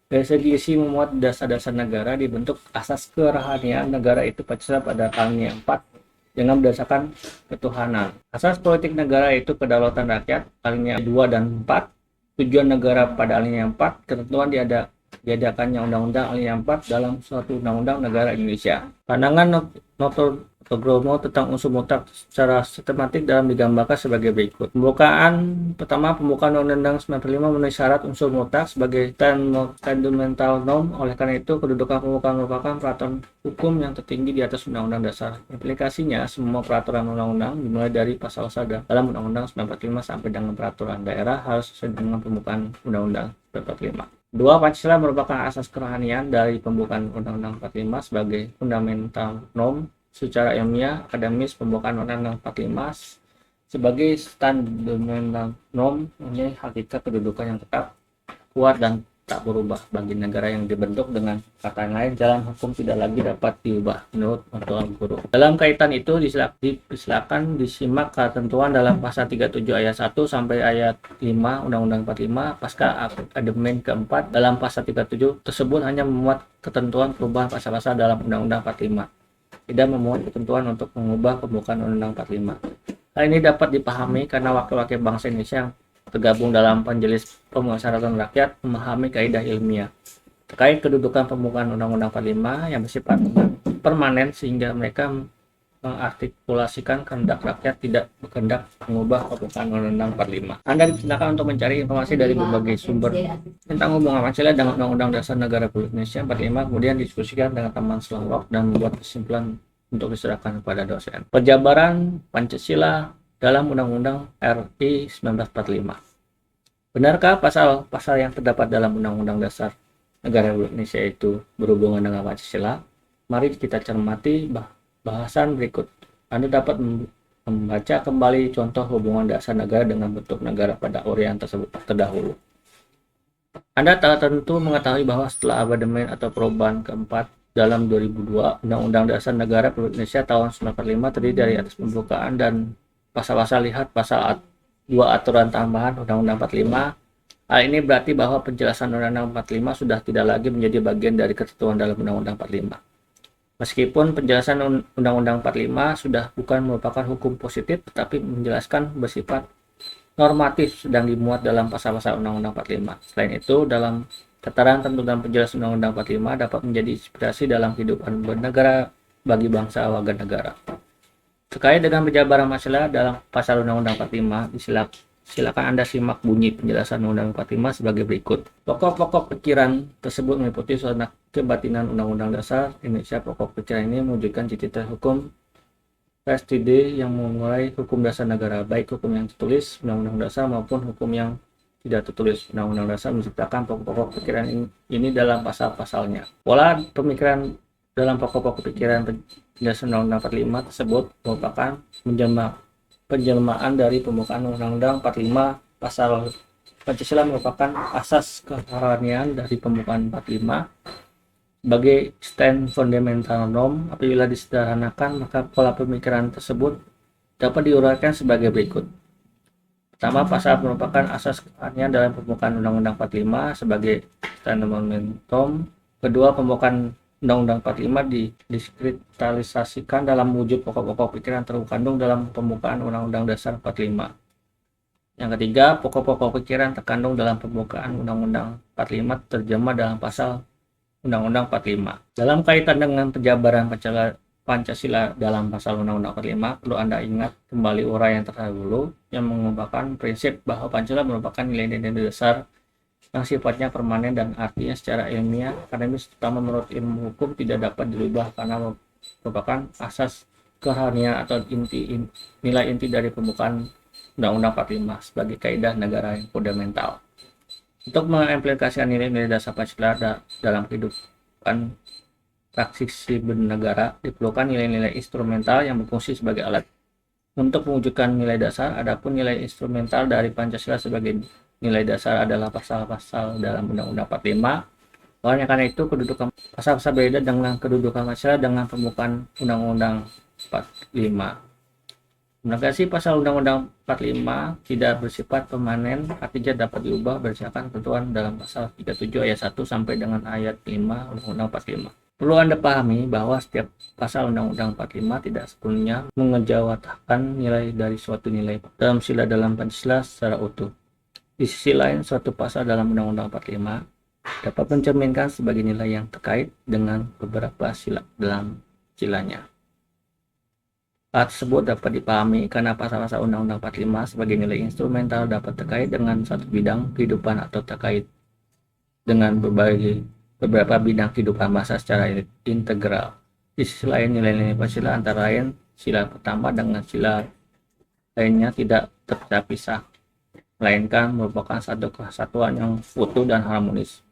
[SPEAKER 1] Dari segi isi memuat dasar-dasar negara dibentuk asas kerohanian negara itu Pancasila pada alinea 4 dengan berdasarkan ketuhanan. Asas politik negara itu kedaulatan rakyat alinea 2 dan 4. Tujuan negara pada alinea 4, ketentuan diadakannya undang-undang alinea 4 dalam suatu undang-undang negara Indonesia. Pandangan Notonegoro tentang unsur mutlak secara sistematik dalam digambarkan sebagai berikut. Pembukaan Undang-Undang 95 memenuhi syarat unsur mutlak sebagai fundamental norm. Oleh karena itu, kedudukan pembukaan merupakan peraturan hukum yang tertinggi di atas Undang-Undang Dasar. Implikasinya, semua peraturan undang-undang dimulai dari pasal-pasal dalam Undang-Undang 95 sampai dengan peraturan daerah harus sesuai dengan pembukaan Undang-Undang 45. Dua, Pancasila merupakan asas kerohanian dari pembukaan Undang-Undang 45 sebagai fundamental norm. Secara ilmiah, akademis, pembukaan Undang-Undang 45 sebagai fundamental norm mempunyai hakikat kedudukan yang tetap, kuat, dan tak berubah bagi negara yang dibentuk. Dengan kata lain, jalan hukum tidak lagi dapat diubah menurut Notonegoro. Dalam kaitan itu, disilakan disimak ketentuan dalam pasal 37 ayat 1 sampai ayat 5 Undang-Undang 45 pasca amandemen keempat. Dalam pasal 37 tersebut hanya memuat ketentuan perubahan pasal-pasal dalam Undang-Undang 45. Tidak memuat ketentuan untuk mengubah pembukaan Undang-Undang 45. Hal ini dapat dipahami karena wakil-wakil bangsa Indonesia yang tergabung dalam Majelis Pemusyawaratan Rakyat memahami kaidah ilmiah terkait kedudukan pembukaan Undang-Undang 45 yang bersifat permanen sehingga mereka mengartikulasikan kehendak rakyat tidak berkehendak mengubah pembukaan Undang-Undang 45. Anda dipersilakan untuk mencari informasi dari berbagai sumber tentang hubungan Pancasila dengan Undang-Undang Dasar Negara Republik Indonesia 45, kemudian diskusikan dengan teman selongok dan membuat kesimpulan untuk diserahkan kepada dosen. Penjabaran Pancasila dalam Undang-Undang RI 1945. Benarkah pasal-pasal yang terdapat dalam Undang-Undang Dasar Negara Republik Indonesia itu berhubungan dengan Pancasila? Mari kita cermati bahasan berikut. Anda dapat membaca kembali contoh hubungan dasar negara dengan bentuk negara pada uraian tersebut terdahulu. Anda tentu mengetahui bahwa setelah amandemen atau perubahan keempat dalam 2002, Undang-Undang Dasar Negara Republik Indonesia tahun 1945 terdiri dari atas pembukaan dan pasal-pasal. Lihat pasal 2 aturan tambahan Undang-Undang 45. Hal ini berarti bahwa penjelasan Undang-Undang 45 sudah tidak lagi menjadi bagian dari ketentuan dalam Undang-Undang 45. Meskipun penjelasan Undang-Undang 45 sudah bukan merupakan hukum positif, tetapi menjelaskan bersifat normatif sedang dimuat dalam pasal-pasal Undang-Undang 45. Selain itu, dalam keterangan tertentu dalam penjelasan Undang-Undang 45 dapat menjadi inspirasi dalam kehidupan bernegara bagi bangsa warga negara. Terkait dengan penjabaran masalah dalam pasal Undang-Undang 45, silakan Anda simak bunyi penjelasan Undang-Undang 45 sebagai berikut. Pokok-pokok pikiran tersebut meliputi suasana kebatinan Undang-Undang Dasar Indonesia. Pokok pikiran ini mewujudkan cita-cita hukum PSTD yang memulai hukum dasar negara, baik hukum yang tertulis Undang-Undang Dasar maupun hukum yang tidak tertulis. Undang-Undang Dasar menciptakan pokok-pokok pikiran ini dalam pasal-pasalnya. Pola pemikiran dalam pokok-pokok pikiran penjelasan Undang-Undang 45 tersebut merupakan penjelmaan dari pembukaan Undang-Undang 45. Pasal Pancasila merupakan asas keharmonian dari pembukaan 45 sebagai stand fundamental norm. Apabila disederhanakan, maka pola pemikiran tersebut dapat diuraikan sebagai berikut. Pertama, pasal merupakan asas keharmonian dalam pembukaan Undang-Undang 45 sebagai stand fundamental. Kedua, pembukaan Undang-Undang 45 dikristalisasikan dalam wujud pokok-pokok pikiran terkandung dalam pembukaan Undang-Undang Dasar 45. Yang ketiga, pokok-pokok pikiran terkandung dalam pembukaan Undang-Undang 45 terjemah dalam pasal Undang-Undang 45. Dalam kaitan dengan penjabaran Pancasila dalam pasal Undang-Undang 45, perlu Anda ingat kembali uraian terdahulu yang mengungkapkan prinsip bahwa Pancasila merupakan nilai-nilai dasar yang sifatnya permanen dan artinya secara ilmiah akademis terutama menurut ilmu hukum tidak dapat dirubah karena merupakan asas keharmonian atau nilai inti dari pembukaan Undang-Undang 45 sebagai kaidah negara yang fundamental. Untuk mengimplementasikan nilai-nilai dasar Pancasila dalam kehidupan praksi bernegara, diperlukan nilai-nilai instrumental yang berfungsi sebagai alat untuk mewujudkan nilai dasar. Adapun nilai instrumental dari Pancasila sebagai nilai dasar adalah pasal-pasal dalam Undang-Undang 45. Oleh karena itu, kedudukan pasal-pasal berbeda dengan kedudukan Pancasila dengan pembukaan Undang-Undang 45. Implementasi pasal Undang-Undang 45 tidak bersifat permanen, artinya dapat diubah berdasarkan ketentuan dalam pasal 37 ayat 1 sampai dengan ayat 5 Undang-Undang 45. Perlu Anda pahami bahwa setiap pasal Undang-Undang 45 tidak sepenuhnya mengejawantahkan nilai dari suatu nilai dalam sila dalam Pancasila secara utuh. Di sisi lain, suatu pasal dalam Undang-Undang 45 dapat mencerminkan sebagai nilai yang terkait dengan beberapa sila dalam silanya. Hal tersebut dapat dipahami karena pasal-pasal Undang-Undang 45 sebagai nilai instrumental dapat terkait dengan satu bidang kehidupan atau terkait dengan beberapa bidang kehidupan bangsa secara integral. Di sisi lain, nilai-nilai Pancasila antara lain sila pertama dengan sila lainnya tidak terpisah, melainkan merupakan satu kesatuan yang utuh dan harmonis.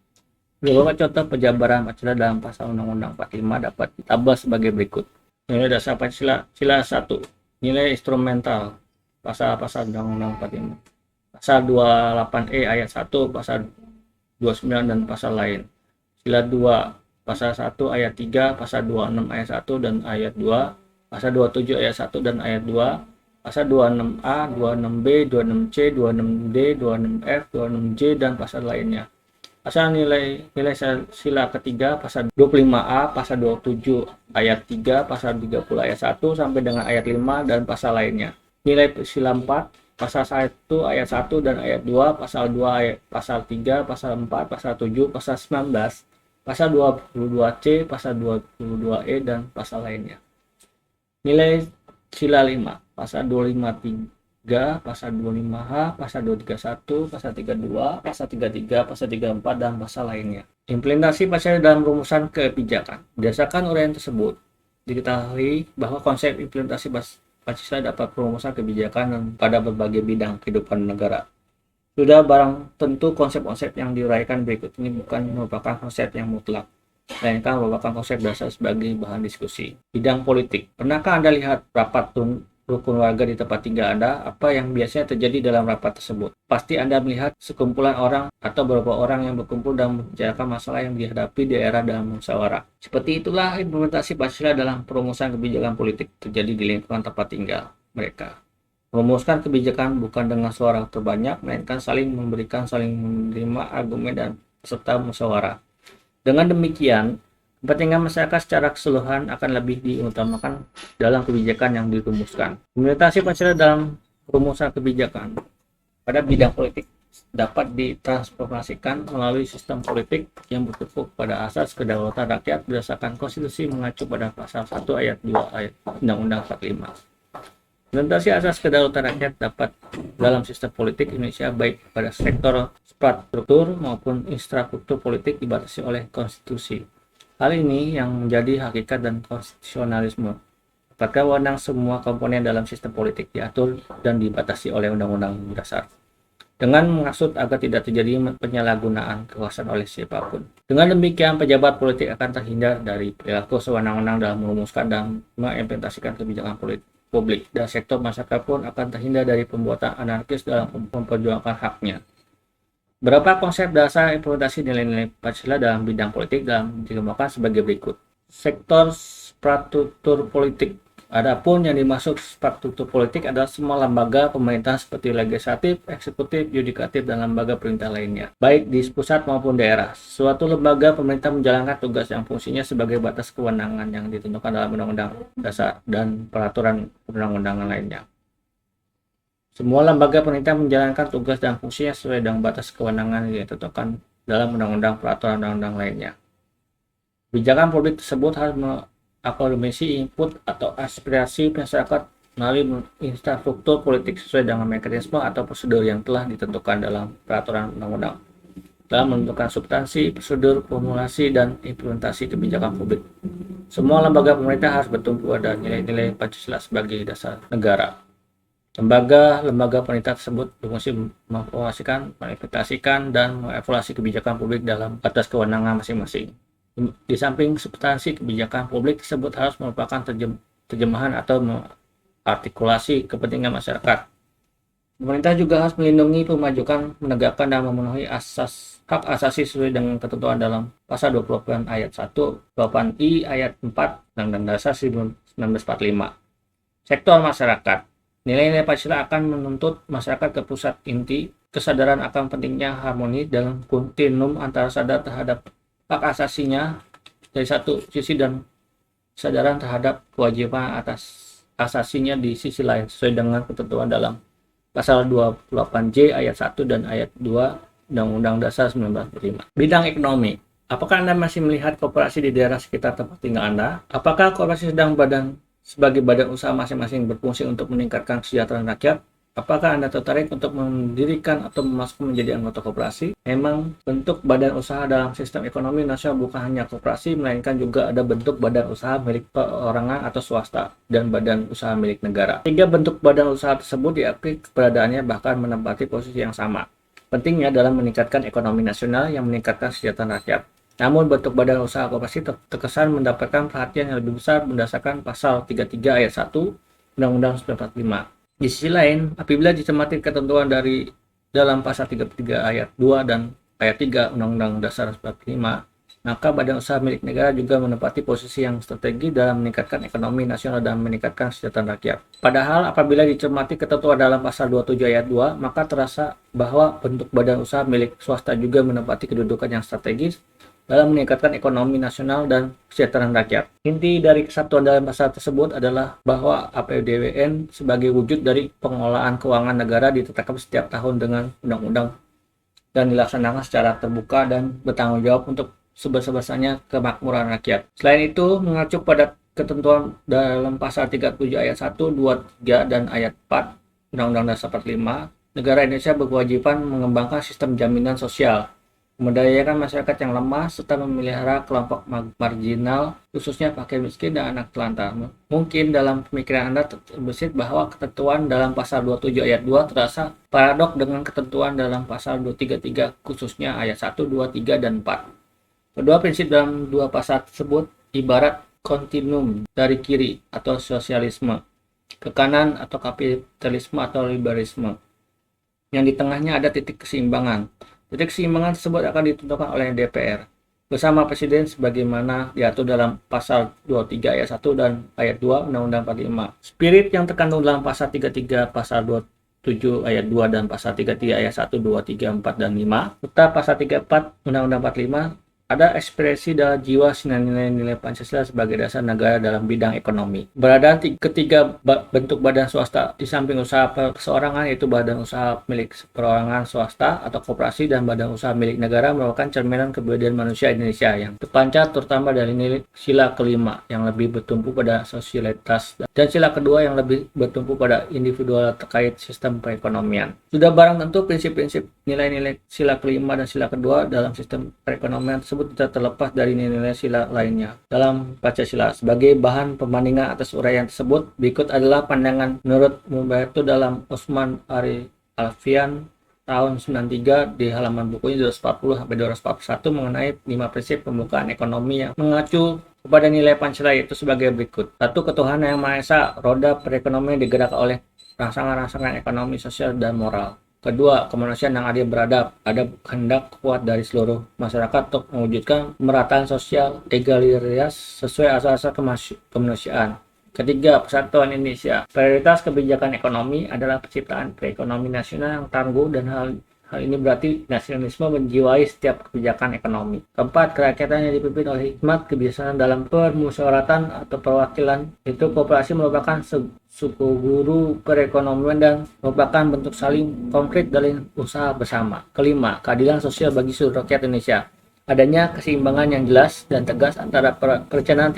[SPEAKER 1] Beberapa contoh penjabaran Pancasila dalam pasal Undang-Undang 45 dapat ditabel sebagai berikut. Nilai dasar Pancasila, sila 1. Nilai instrumental, pasal-pasal Undang-Undang 45. Pasal 28E ayat 1, pasal 29 dan pasal lain. Sila 2, pasal 1 ayat 3, pasal 26 ayat 1 dan ayat 2, pasal 27 ayat 1 dan ayat 2, pasal 26A, 26B, 26C, 26D, 26F, 26J, dan pasal lainnya. Pasal nilai sila ketiga, pasal 25A, pasal 27 ayat 3, pasal 30 ayat 1 sampai dengan ayat 5 dan pasal lainnya. Nilai sila 4, pasal 1 ayat 1 dan ayat 2, pasal 2 ayat, pasal 3, pasal 4, pasal 7, pasal 19, pasal 22C, pasal 22E dan pasal lainnya. Nilai sila 5, pasal 253, pasal 25H, pasal 231, pasal 32, pasal 33, pasal 34 dan pasal lainnya. Implementasi Pancasila dalam rumusan kebijakan. Berdasarkan uraian tersebut, diketahui bahwa konsep implementasi Pancasila dapat perumusan kebijakan pada berbagai bidang kehidupan negara. Sudah barang tentu konsep-konsep yang diuraikan berikut ini bukan merupakan konsep yang mutlak, melainkan merupakan konsep dasar sebagai bahan diskusi. Bidang politik. Pernahkah Anda lihat rapat rukun warga di tempat tinggal Anda? Apa yang biasanya terjadi dalam rapat tersebut? Pasti Anda melihat sekumpulan orang atau beberapa orang yang berkumpul dan membicarakan masalah yang dihadapi di daerah dalam musyawarah. Seperti itulah implementasi Pancasila dalam perumusan kebijakan politik terjadi di lingkungan tempat tinggal mereka. Merumuskan kebijakan bukan dengan suara terbanyak, melainkan saling memberikan, saling menerima argumen dan peserta musyawarah. Dengan demikian, Kepentingan masyarakat secara keseluruhan akan lebih diutamakan dalam kebijakan yang dirumuskan. Implementasi Pancasila dalam rumusan kebijakan pada bidang politik dapat ditransformasikan melalui sistem politik yang bertumpu pada asas kedaulatan rakyat berdasarkan konstitusi mengacu pada pasal 1 ayat 2 ayat Undang-Undang 45. Implementasi asas kedaulatan rakyat dapat dalam sistem politik Indonesia baik pada sektor struktur maupun infrastruktur politik dibatasi oleh konstitusi. Hal ini yang menjadi hakikat dan konstitusionalisme. Apakah wewenang semua komponen dalam sistem politik diatur dan dibatasi oleh Undang-Undang Dasar dengan maksud agar tidak terjadi penyalahgunaan kekuasaan oleh siapapun. Dengan demikian, pejabat politik akan terhindar dari perilaku sewenang-wenang dalam merumuskan dan mengimplementasikan kebijakan publik, dan sektor masyarakat pun akan terhindar dari pembuatan anarkis dalam memperjuangkan haknya. Beberapa konsep dasar implementasi nilai-nilai Pancasila dalam bidang politik dalam dikemukakan sebagai berikut. Sektor struktur politik. Adapun yang dimaksud struktur politik adalah semua lembaga pemerintah seperti legislatif, eksekutif, yudikatif, dan lembaga perintah lainnya, baik di pusat maupun daerah. Suatu lembaga pemerintah menjalankan tugas yang fungsinya sebagai batas kewenangan yang ditentukan dalam Undang-Undang Dasar dan peraturan perundang-undangan lainnya. Semua lembaga pemerintah menjalankan tugas dan fungsinya sesuai dengan batas kewenangan yang ditentukan dalam undang-undang peraturan undang-undang lainnya. Kebijakan publik tersebut harus mengakomodasi input atau aspirasi masyarakat melalui infrastruktur politik sesuai dengan mekanisme atau prosedur yang telah ditentukan dalam peraturan undang-undang dalam menentukan substansi, prosedur, formulasi, dan implementasi kebijakan publik. Semua lembaga pemerintah harus bertumpu pada nilai-nilai Pancasila sebagai dasar negara. Lembaga pemerintah tersebut berfungsi memformulasikan, mengimplementasikan, dan mengevaluasi kebijakan publik dalam batas kewenangan masing-masing. Di samping substansi kebijakan publik tersebut harus merupakan terjemahan atau mengartikulasi kepentingan masyarakat. Pemerintah juga harus melindungi, memajukan, menegakkan, dan memenuhi hak asasi sesuai dengan ketentuan dalam pasal 28 ayat 1, 28I ayat 4 Undang-Undang Dasar 1945. Sektor masyarakat. Nilai-nilai Pancasila akan menuntut masyarakat ke pusat inti, kesadaran akan pentingnya harmoni dalam kontinum antara sadar terhadap hak asasinya dari satu sisi dan kesadaran terhadap kewajiban atas asasinya di sisi lain sesuai dengan ketentuan dalam pasal 28J ayat 1 dan ayat 2 Undang-Undang Dasar 1945. Bidang ekonomi. Apakah Anda masih melihat koperasi di daerah sekitar tempat tinggal Anda? Apakah koperasi sedang sebagai badan usaha masing-masing berfungsi untuk meningkatkan kesejahteraan rakyat? Apakah Anda tertarik untuk mendirikan atau memasukkan menjadi anggota koperasi? Memang bentuk badan usaha dalam sistem ekonomi nasional bukan hanya koperasi, melainkan juga ada bentuk badan usaha milik perorangan atau swasta dan badan usaha milik negara. Tiga bentuk badan usaha tersebut diakui keberadaannya bahkan menempati posisi yang sama. Pentingnya dalam meningkatkan ekonomi nasional yang meningkatkan kesejahteraan rakyat. Namun bentuk badan usaha koperasi terkesan mendapatkan perhatian yang lebih besar berdasarkan pasal 33 ayat 1 Undang-Undang 1945. Di sisi lain, apabila dicermati ketentuan dari dalam pasal 33 ayat 2 dan ayat 3 Undang-Undang Dasar 1945, maka badan usaha milik negara juga menempati posisi yang strategi dalam meningkatkan ekonomi nasional dan meningkatkan kesejahteraan rakyat. Padahal apabila dicermati ketentuan dalam pasal 27 ayat 2, maka terasa bahwa bentuk badan usaha milik swasta juga menempati kedudukan yang strategis dalam meningkatkan ekonomi nasional dan kesejahteraan rakyat. Inti dari kesatuan dalam pasal tersebut adalah bahwa APBDWN sebagai wujud dari pengelolaan keuangan negara ditetapkan setiap tahun dengan undang-undang dan dilaksanakan secara terbuka dan bertanggung jawab untuk sebesar-besarnya kemakmuran rakyat. Selain itu, mengacu pada ketentuan dalam pasal 37 ayat 1, 2, 3, dan ayat 4 Undang-Undang Dasar 45, negara Indonesia berkewajiban mengembangkan sistem jaminan sosial, memberdayakan masyarakat yang lemah, serta memelihara kelompok marginal, khususnya fakir miskin dan anak telantar. Mungkin dalam pemikiran Anda terbesit bahwa ketentuan dalam pasal 27 ayat 2 terasa paradok dengan ketentuan dalam pasal 233, khususnya ayat 1, 2, 3, dan 4. Kedua prinsip dalam dua pasal tersebut ibarat kontinum dari kiri atau sosialisme ke kanan atau kapitalisme atau liberalisme, yang di tengahnya ada titik keseimbangan. Titik keseimbangan tersebut akan ditentukan oleh DPR bersama Presiden sebagaimana diatur dalam pasal 23 ayat 1 dan ayat 2 Undang-Undang 45. Spirit yang terkandung dalam pasal 33, pasal 27 ayat 2 dan pasal 33 ayat 1, 2, 3, 4, dan 5 serta pasal 34 Undang-Undang 45 ada ekspresi dalam jiwa nilai-nilai Pancasila sebagai dasar negara dalam bidang ekonomi. Beradaan ketiga bentuk badan swasta di samping usaha perseorangan, yaitu badan usaha milik perorangan swasta atau koperasi dan badan usaha milik negara, merupakan cerminan kebudayaan manusia Indonesia yang terpancar terutama dari nilai sila kelima yang lebih bertumpu pada sosialitas dan sila kedua yang lebih bertumpu pada individual terkait sistem perekonomian. Sudah barang tentu prinsip-prinsip nilai-nilai sila kelima dan sila kedua dalam sistem perekonomian tersebut tidak terlepas dari nilai-nilai sila lainnya dalam Pancasila. Sebagai bahan pembandingan atas uraian tersebut, berikut adalah pandangan menurut Mumberto dalam Osman Ari Alfian tahun 93 di halaman bukunya 240-241 mengenai 5 prinsip pembukaan ekonomi yang mengacu kepada nilai Pancasila, yaitu sebagai berikut. 1. Ketuhanan yang Maha Esa. Roda perekonomian digerakkan oleh rangsangan-rangsangan ekonomi, sosial, dan moral. Kedua, kemanusiaan yang adil beradab. Ada kehendak kuat dari seluruh masyarakat untuk mewujudkan pemerataan sosial egalitarias sesuai asas-asas kemanusiaan. Ketiga, persatuan Indonesia. Prioritas kebijakan ekonomi adalah penciptaan perekonomian nasional yang tangguh, dan hal ini berarti nasionalisme menjiwai setiap kebijakan ekonomi. Keempat, kerakyatan yang dipimpin oleh hikmat kebijaksanaan dalam permusyawaratan atau perwakilan. Itu kooperasi merupakan suku guru perekonomian dan merupakan bentuk saling konkret dalam usaha bersama. Kelima, keadilan sosial bagi seluruh rakyat Indonesia. Adanya keseimbangan yang jelas dan tegas antara perencanaan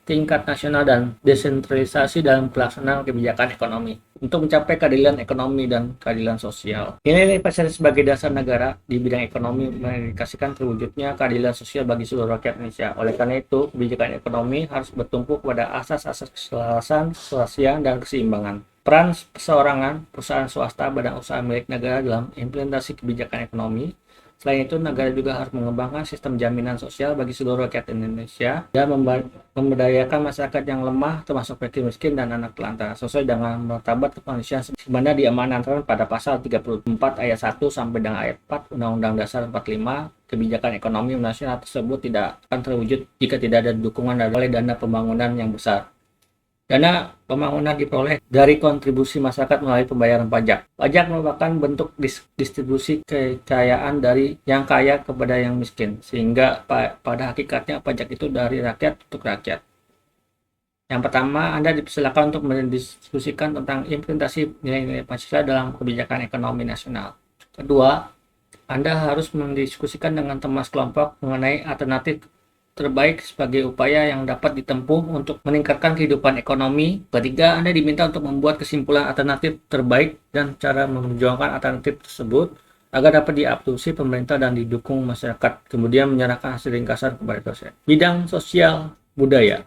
[SPEAKER 1] tingkat nasional dan desentralisasi dalam pelaksanaan kebijakan ekonomi untuk mencapai keadilan ekonomi dan keadilan sosial. Nilai Pancasila sebagai dasar negara di bidang ekonomi mengindikasikan terwujudnya keadilan sosial bagi seluruh rakyat Indonesia. Oleh karena itu, kebijakan ekonomi harus bertumpu pada asas-asas keselarasan, keselasian, dan keseimbangan. Peran perseorangan, perusahaan swasta, badan usaha milik negara dalam implementasi kebijakan ekonomi. Selain itu, negara juga harus mengembangkan sistem jaminan sosial bagi seluruh rakyat Indonesia dan memberdayakan masyarakat yang lemah, termasuk fakir miskin dan anak telantar, sesuai dengan martabat kemanusiaan sebagaimana diamanatkan pada pasal 34 ayat 1 sampai dengan ayat 4 Undang-Undang Dasar 45. Kebijakan ekonomi nasional tersebut tidak akan terwujud jika tidak ada dukungan dari dana pembangunan yang besar. Dana pembangunan diperoleh dari kontribusi masyarakat melalui pembayaran pajak. Pajak merupakan bentuk distribusi kekayaan dari yang kaya kepada yang miskin, sehingga pada hakikatnya pajak itu dari rakyat untuk rakyat. Yang pertama, Anda dipersilakan untuk mendiskusikan tentang implementasi nilai-nilai Pancasila dalam kebijakan ekonomi nasional. Kedua, Anda harus mendiskusikan dengan teman kelompok mengenai alternatif terbaik sebagai upaya yang dapat ditempuh untuk meningkatkan kehidupan ekonomi. Ketiga, Anda diminta untuk membuat kesimpulan alternatif terbaik dan cara memperjuangkan alternatif tersebut agar dapat diadopsi pemerintah dan didukung masyarakat, kemudian menyerahkan hasil ringkasan kepada dosen. Bidang sosial budaya.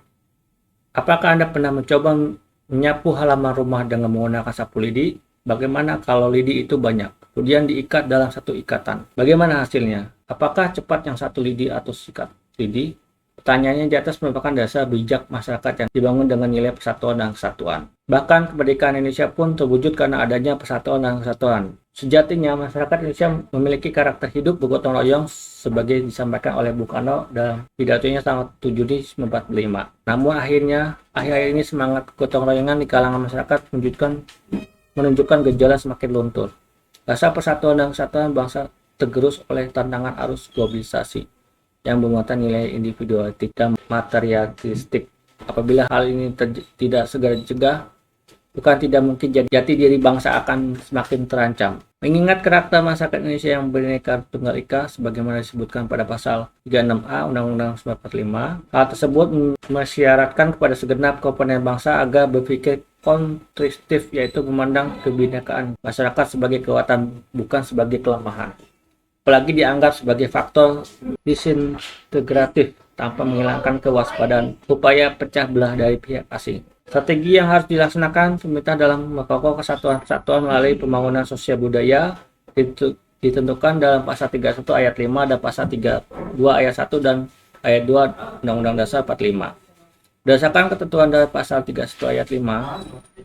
[SPEAKER 1] Apakah Anda pernah mencoba menyapu halaman rumah dengan menggunakan sapu lidi? Bagaimana kalau lidi itu banyak, kemudian diikat dalam satu ikatan? Bagaimana hasilnya? Apakah cepat yang satu lidi atau sikat lidi? Pertanyaannya di atas merupakan dasar bijak masyarakat yang dibangun dengan nilai persatuan dan kesatuan. Bahkan kemerdekaan Indonesia pun terwujud karena adanya persatuan dan kesatuan. Sejatinya masyarakat Indonesia memiliki karakter hidup bergotong royong sebagai disampaikan oleh Bung Karno dalam pidatonya tanggal 7 Juni 1945. Namun akhir-akhir ini semangat gotong royongan di kalangan masyarakat menunjukkan gejala semakin luntur. Rasa persatuan dan kesatuan bangsa tergerus oleh tantangan arus globalisasi yang bermuatan nilai individualistik dan materialistik. Apabila hal ini tidak segera dicegah, bukan tidak mungkin jati diri bangsa akan semakin terancam. Mengingat karakter masyarakat Indonesia yang Bhinneka Tunggal Ika sebagaimana disebutkan pada pasal 36A Undang-Undang 1945, hal tersebut mensyaratkan kepada segenap komponen bangsa agar berpikir konstruktif, yaitu memandang kebinekaan masyarakat sebagai kekuatan bukan sebagai kelemahan. Apalagi dianggap sebagai faktor disintegratif tanpa menghilangkan kewaspadaan upaya pecah belah dari pihak asing. Strategi yang harus dilaksanakan pemerintah dalam memperkokoh kesatuan melalui pembangunan sosial budaya ditentukan dalam pasal 31 ayat 5 dan pasal 32 ayat 1 dan ayat 2 Undang-Undang Dasar 45. Berdasarkan ketentuan dari pasal 31 ayat 5,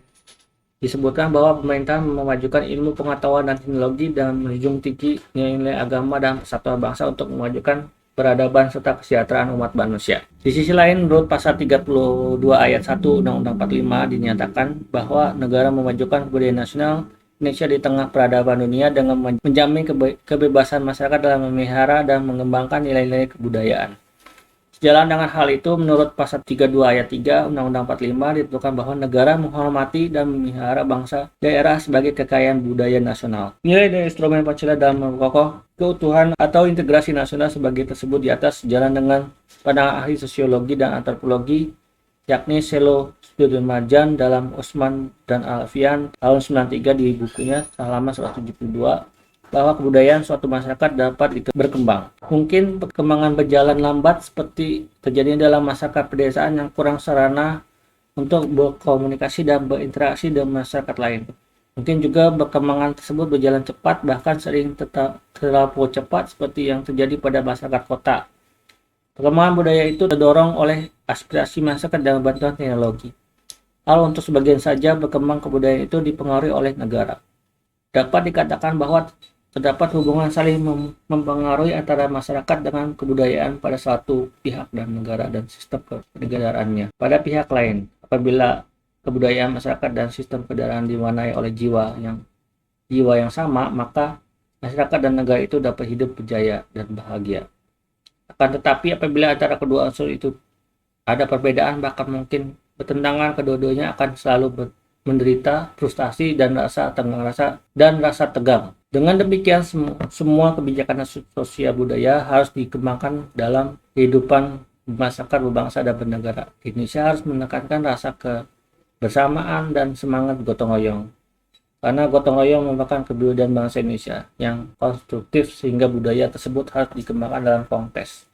[SPEAKER 1] disebutkan bahwa pemerintah memajukan ilmu pengetahuan dan teknologi dan menjunjung tinggi nilai-nilai agama dan persatuan bangsa untuk memajukan peradaban serta kesejahteraan umat manusia. Di sisi lain, menurut pasal 32 ayat 1 Undang-Undang 45 dinyatakan bahwa negara memajukan kebudayaan nasional Indonesia di tengah peradaban dunia dengan menjamin kebebasan masyarakat dalam memelihara dan mengembangkan nilai-nilai kebudayaan. Sejalan dengan hal itu, menurut Pasal 32 Ayat 3 Undang-Undang 45 ditentukan bahwa negara menghormati dan memelihara bangsa daerah sebagai kekayaan budaya nasional. Nilai dan instrumen Pancasila dalam memperkokoh keutuhan atau integrasi nasional sebagai tersebut di atas sejalan dengan pandangan ahli sosiologi dan antropologi, yakni Selo Sudirman dalam Usman dan Alfian tahun 93 di bukunya halaman 172, bahwa kebudayaan suatu masyarakat dapat berkembang. Mungkin perkembangan berjalan lambat seperti terjadi dalam masyarakat pedesaan yang kurang sarana untuk berkomunikasi dan berinteraksi dengan masyarakat lain. Mungkin juga perkembangan tersebut berjalan cepat, bahkan sering terlalu cepat seperti yang terjadi pada masyarakat kota. Perkembangan budaya itu terdorong oleh aspirasi masyarakat dan bantuan teknologi. Untuk sebagian saja berkembang kebudayaan itu dipengaruhi oleh negara. Dapat dikatakan bahwa terdapat hubungan saling mempengaruhi antara masyarakat dengan kebudayaan pada suatu pihak dan negara dan sistem kenegaraannya pada pihak lain. Apabila kebudayaan masyarakat dan sistem kenegaraan diwarnai oleh jiwa yang sama, maka masyarakat dan negara itu dapat hidup berjaya dan bahagia. Akan tetapi apabila antara kedua unsur itu ada perbedaan, bahkan mungkin bertentangan, kedua-duanya akan selalu menderita frustasi dan rasa tegang. Dengan demikian, semua kebijakan sosial budaya harus dikembangkan dalam kehidupan masyarakat berbangsa dan bernegara. Indonesia harus menekankan rasa kebersamaan dan semangat gotong royong. Karena gotong royong merupakan kebudayaan bangsa Indonesia yang konstruktif, sehingga budaya tersebut harus dikembangkan dalam konteks.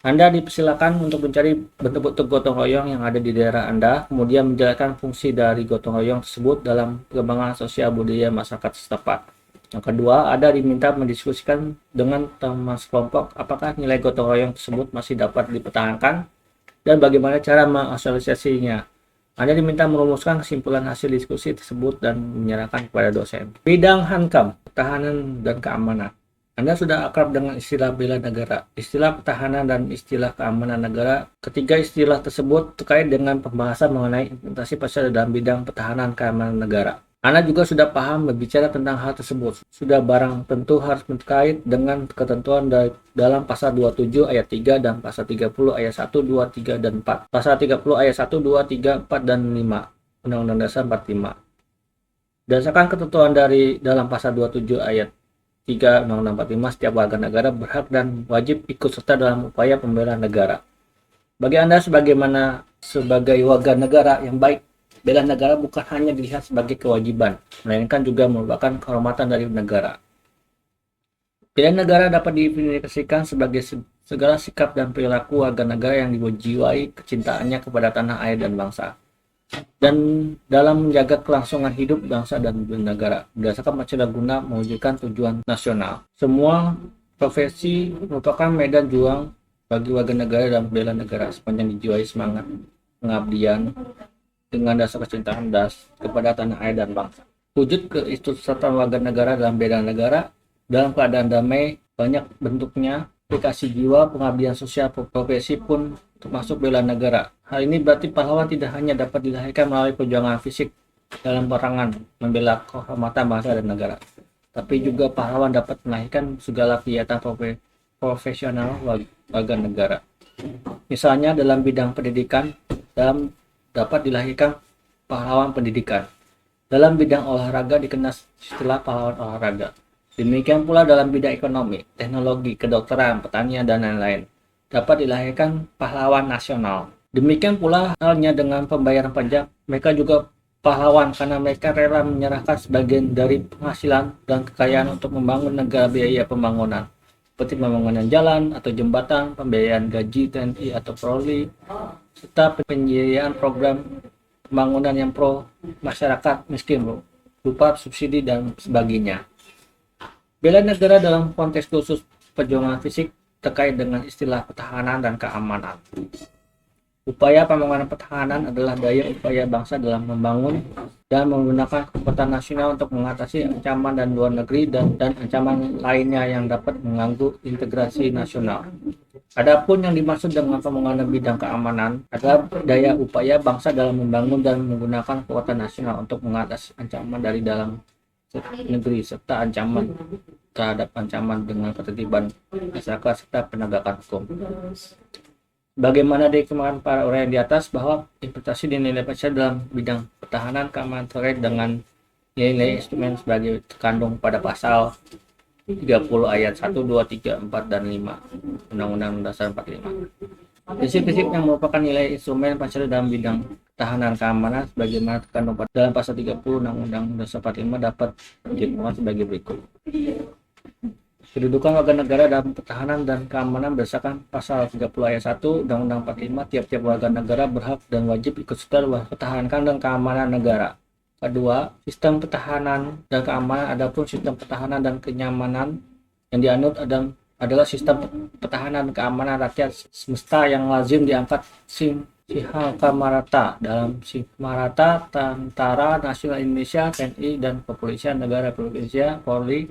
[SPEAKER 1] Anda dipersilakan untuk mencari bentuk-bentuk gotong royong yang ada di daerah Anda, kemudian menjalankan fungsi dari gotong royong tersebut dalam pengembangan sosial budaya masyarakat setempat. Yang kedua, Anda diminta mendiskusikan dengan teman sekelompok apakah nilai gotong royong tersebut masih dapat dipertahankan dan bagaimana cara mengasosiasinya. Anda diminta merumuskan kesimpulan hasil diskusi tersebut dan menyerahkan kepada dosen. Bidang Hankam, pertahanan dan keamanan. Anda sudah akrab dengan istilah bela negara, istilah pertahanan dan istilah keamanan negara. Ketiga istilah tersebut terkait dengan pembahasan mengenai implementasi Pancasila dalam bidang pertahanan keamanan negara. Anda juga sudah paham berbicara tentang hal tersebut. Sudah barang tentu harus terkait dengan ketentuan dalam Pasal 27 Ayat 3 dan Pasal 30 Ayat 1, 2, 3, dan 4. Pasal 30 Ayat 1, 2, 3, 4, dan 5 Undang-Undang Dasar 45. Berdasarkan ketentuan dalam Pasal 27 Ayat 3 Undang-Undang 45, setiap warga negara berhak dan wajib ikut serta dalam upaya pembelaan negara. Bagi Anda sebagai warga negara yang baik, bela negara bukan hanya dilihat sebagai kewajiban, melainkan juga merupakan kehormatan dari negara. Bela negara dapat didefinisikan sebagai segala sikap dan perilaku warga negara yang dijiwai kecintaannya kepada tanah air dan bangsa, dan dalam menjaga kelangsungan hidup bangsa dan negara berdasarkan Pancasila guna mewujudkan tujuan nasional. Semua profesi merupakan medan juang bagi warga negara dan bela negara sepanjang dijiwai semangat pengabdian dengan dasar kecintaan kepada tanah air dan bangsa. Wujud keikutsertaan warga negara dalam bela negara dalam keadaan damai banyak bentuknya. Aplikasi jiwa pengabdian sosial profesi pun termasuk bela negara. Hal ini berarti pahlawan tidak hanya dapat dilahirkan melalui perjuangan fisik dalam perangan membela kehormatan bangsa dan negara, tapi juga pahlawan dapat melahirkan segala kegiatan profesional warga negara. Misalnya dalam bidang pendidikan, dapat dilahirkan pahlawan pendidikan. Dalam bidang olahraga dikenal istilah pahlawan olahraga. Demikian pula dalam bidang ekonomi, teknologi, kedokteran, pertanian, dan lain-lain. Dapat dilahirkan pahlawan nasional. Demikian pula halnya dengan pembayaran pajak. Mereka juga pahlawan karena mereka rela menyerahkan sebagian dari penghasilan dan kekayaan untuk membangun negara biaya pembangunan, seperti pembangunan jalan atau jembatan, pembiayaan gaji TNI atau Polri, serta penyediaan program pembangunan yang pro masyarakat miskin berupa subsidi dan sebagainya. Bela negara dalam konteks khusus perjuangan fisik terkait dengan istilah pertahanan dan keamanan. Upaya pembangunan pertahanan adalah daya upaya bangsa dalam membangun dan menggunakan kekuatan nasional untuk mengatasi ancaman dan luar negeri dan ancaman lainnya yang dapat mengganggu integrasi nasional. Adapun yang dimaksud dengan pembangunan bidang keamanan adalah daya upaya bangsa dalam membangun dan menggunakan kekuatan nasional untuk mengatasi ancaman dari dalam negeri serta terhadap ancaman dengan ketertiban masyarakat serta penegakan hukum. Bagaimana dikembangkan para orang yang di atas bahwa interpretasi dinilai Pancasila dalam bidang pertahanan keamanan terkait dengan nilai instrumen sebagai terkandung pada pasal 30 ayat 1, 2, 3, 4, dan 5 Undang-Undang Dasar 45. Prinsip-prinsip yang merupakan nilai instrumen Pancasila dalam bidang pertahanan keamanan sebagaimana terkandung dalam pasal 30 Undang-Undang Dasar 45 dapat dijelaskan sebagai berikut. Kedudukan warga negara dalam pertahanan dan keamanan berdasarkan pasal 30 ayat 1 Undang-Undang 45, tiap-tiap warga negara berhak dan wajib ikut serta pertahanan dan keamanan negara. Kedua, sistem pertahanan dan keamanan adapun sistem pertahanan dan kenyamanan yang dianut adalah sistem pertahanan dan keamanan rakyat semesta yang lazim diangkat Sihamarata dalam Sihamarata Tentara Nasional Indonesia, TNI, dan Kepolisian Negara Republik Indonesia, Polri,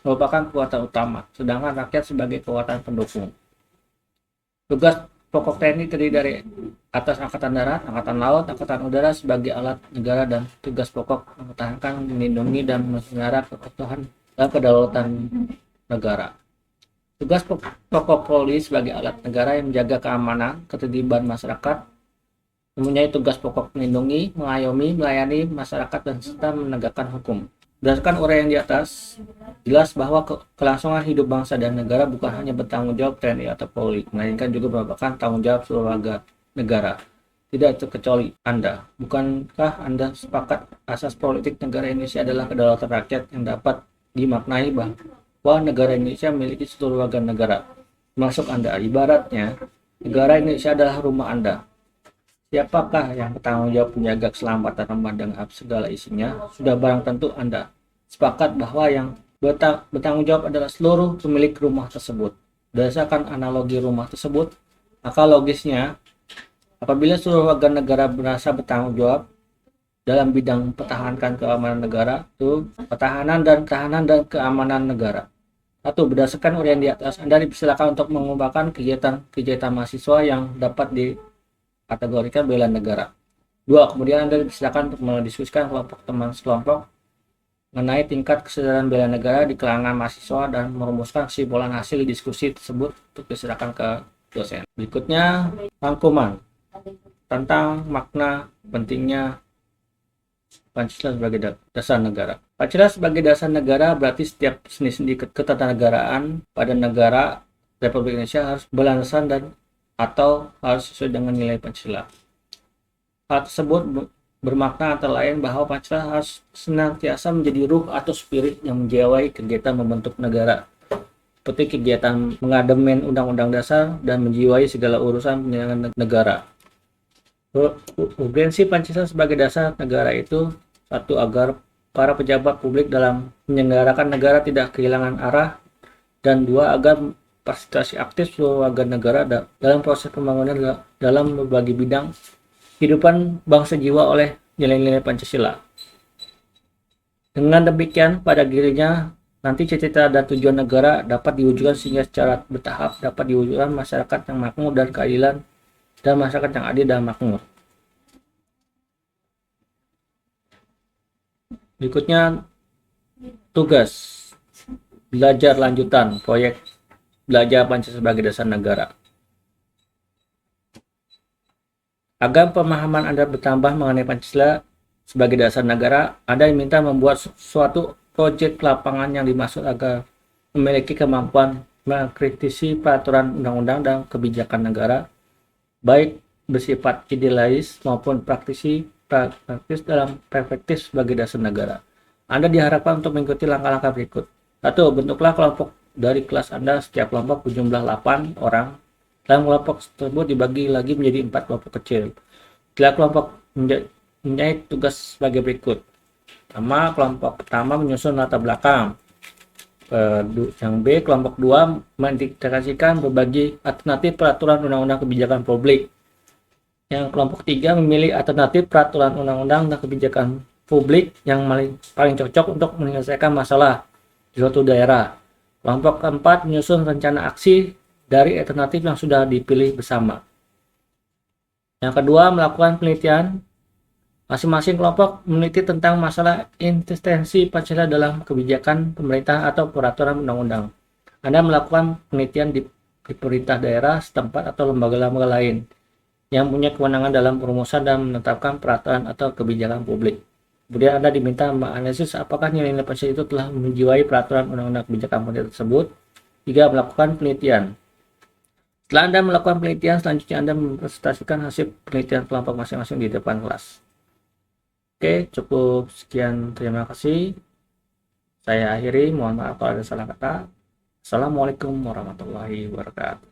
[SPEAKER 1] merupakan kekuatan utama, sedangkan rakyat sebagai kekuatan pendukung. Tugas pokok TNI terdiri dari atas Angkatan Darat, Angkatan Laut, Angkatan Udara sebagai alat negara dan tugas pokok mempertahankan, melindungi, dan memelihara keutuhan dan kedaulatan negara. Tugas pokok Polri sebagai alat negara yang menjaga keamanan, ketertiban masyarakat, mempunyai tugas pokok melindungi, mengayomi, melayani masyarakat, dan serta menegakkan hukum. Berdasarkan uraian yang di atas, jelas bahwa kelangsungan hidup bangsa dan negara bukan hanya bertanggung jawab TNI atau Polri, melainkan juga merupakan tanggung jawab seluruh warga negara. Tidak terkecuali Anda. Bukankah Anda sepakat asas politik negara Indonesia adalah kedaulatan rakyat yang dapat dimaknai bahwa negara Indonesia memiliki seluruh warga negara, termasuk Anda. Ibaratnya, negara Indonesia adalah rumah Anda. Siapakah yang bertanggung jawab menjaga keselamatan rumah dengan segala isinya? Sudah barang tentu Anda sepakat bahwa yang bertanggung jawab adalah seluruh pemilik rumah tersebut. Berdasarkan analogi rumah tersebut, maka logisnya, apabila seluruh warga negara merasa bertanggung jawab dalam bidang pertahanan keamanan negara, itu pertahanan dan keamanan negara. Satu, berdasarkan uraian di atas, Anda dipersilakan untuk mengembangkan kegiatan mahasiswa yang dapat kategorikan bela negara. 2. Kemudian Anda dipersilakan untuk mendiskusikan kelompok teman sekelompok mengenai tingkat kesadaran bela negara di kalangan mahasiswa dan merumuskan kesimpulan hasil diskusi tersebut untuk diserahkan ke dosen. Berikutnya, rangkuman tentang makna pentingnya Pancasila sebagai dasar negara. Pancasila sebagai dasar negara berarti setiap sendi-sendi ketatanegaraan pada negara Republik Indonesia harus berlandasan dan atau harus sesuai dengan nilai Pancasila. Hal tersebut bermakna antara lain bahwa Pancasila harus senantiasa menjadi ruh atau spirit yang menjiwai kegiatan membentuk negara, seperti kegiatan mengademen undang-undang dasar dan menjiwai segala urusan penyelenggaraan negara. Urgensi Pancasila sebagai dasar negara itu, satu, agar para pejabat publik dalam menyelenggarakan negara tidak kehilangan arah, dan dua, agar partisipasi aktif seluruh warga negara dalam proses pembangunan dalam berbagai bidang kehidupan bangsa jiwa oleh nilai-nilai Pancasila. Dengan demikian, pada dirinya nanti cita-cita dan tujuan negara dapat diwujudkan sehingga secara bertahap dapat diwujudkan masyarakat yang makmur dan keadilan dan masyarakat yang adil dan makmur. Berikutnya, tugas belajar lanjutan proyek belajar Pancasila sebagai dasar negara. Agar pemahaman Anda bertambah mengenai Pancasila sebagai dasar negara, Anda diminta membuat suatu proyek lapangan yang dimaksud agar memiliki kemampuan mengkritisi peraturan undang-undang dan kebijakan negara, baik bersifat idealis maupun praktis dalam perspektif sebagai dasar negara. Anda diharapkan untuk mengikuti langkah-langkah berikut. 1. Bentuklah kelompok dari kelas Anda. Setiap kelompok berjumlah 8 orang. Dalam kelompok tersebut dibagi lagi menjadi 4 kelompok kecil. Setelah kelompok mempunyai tugas sebagai berikut. Kelompok pertama menyusun latar belakang. Yang B, kelompok 2 mendeklarasikan berbagai alternatif peraturan undang-undang kebijakan publik. Yang kelompok 3 memilih alternatif peraturan undang-undang dan kebijakan publik yang paling cocok untuk menyelesaikan masalah di suatu daerah. Kelompok keempat menyusun rencana aksi dari alternatif yang sudah dipilih bersama. Yang kedua, melakukan penelitian Masing-masing kelompok meneliti tentang masalah inkonsistensi Pancasila dalam kebijakan pemerintah atau peraturan undang-undang. Anda melakukan penelitian di pemerintah daerah setempat atau lembaga-lembaga lain yang punya kewenangan dalam perumusan dan menetapkan peraturan atau kebijakan publik. Kemudian Anda diminta menganalisis apakah nilai-nilai Pancasila itu telah menjiwai peraturan undang-undang kebijakan pemerintah tersebut. 3. Melakukan penelitian. Setelah Anda melakukan penelitian, selanjutnya Anda mempresentasikan hasil penelitian kelompok masing-masing di depan kelas. Oke, cukup sekian. Terima kasih. Saya akhiri. Mohon maaf kalau ada salah kata. Assalamualaikum warahmatullahi wabarakatuh.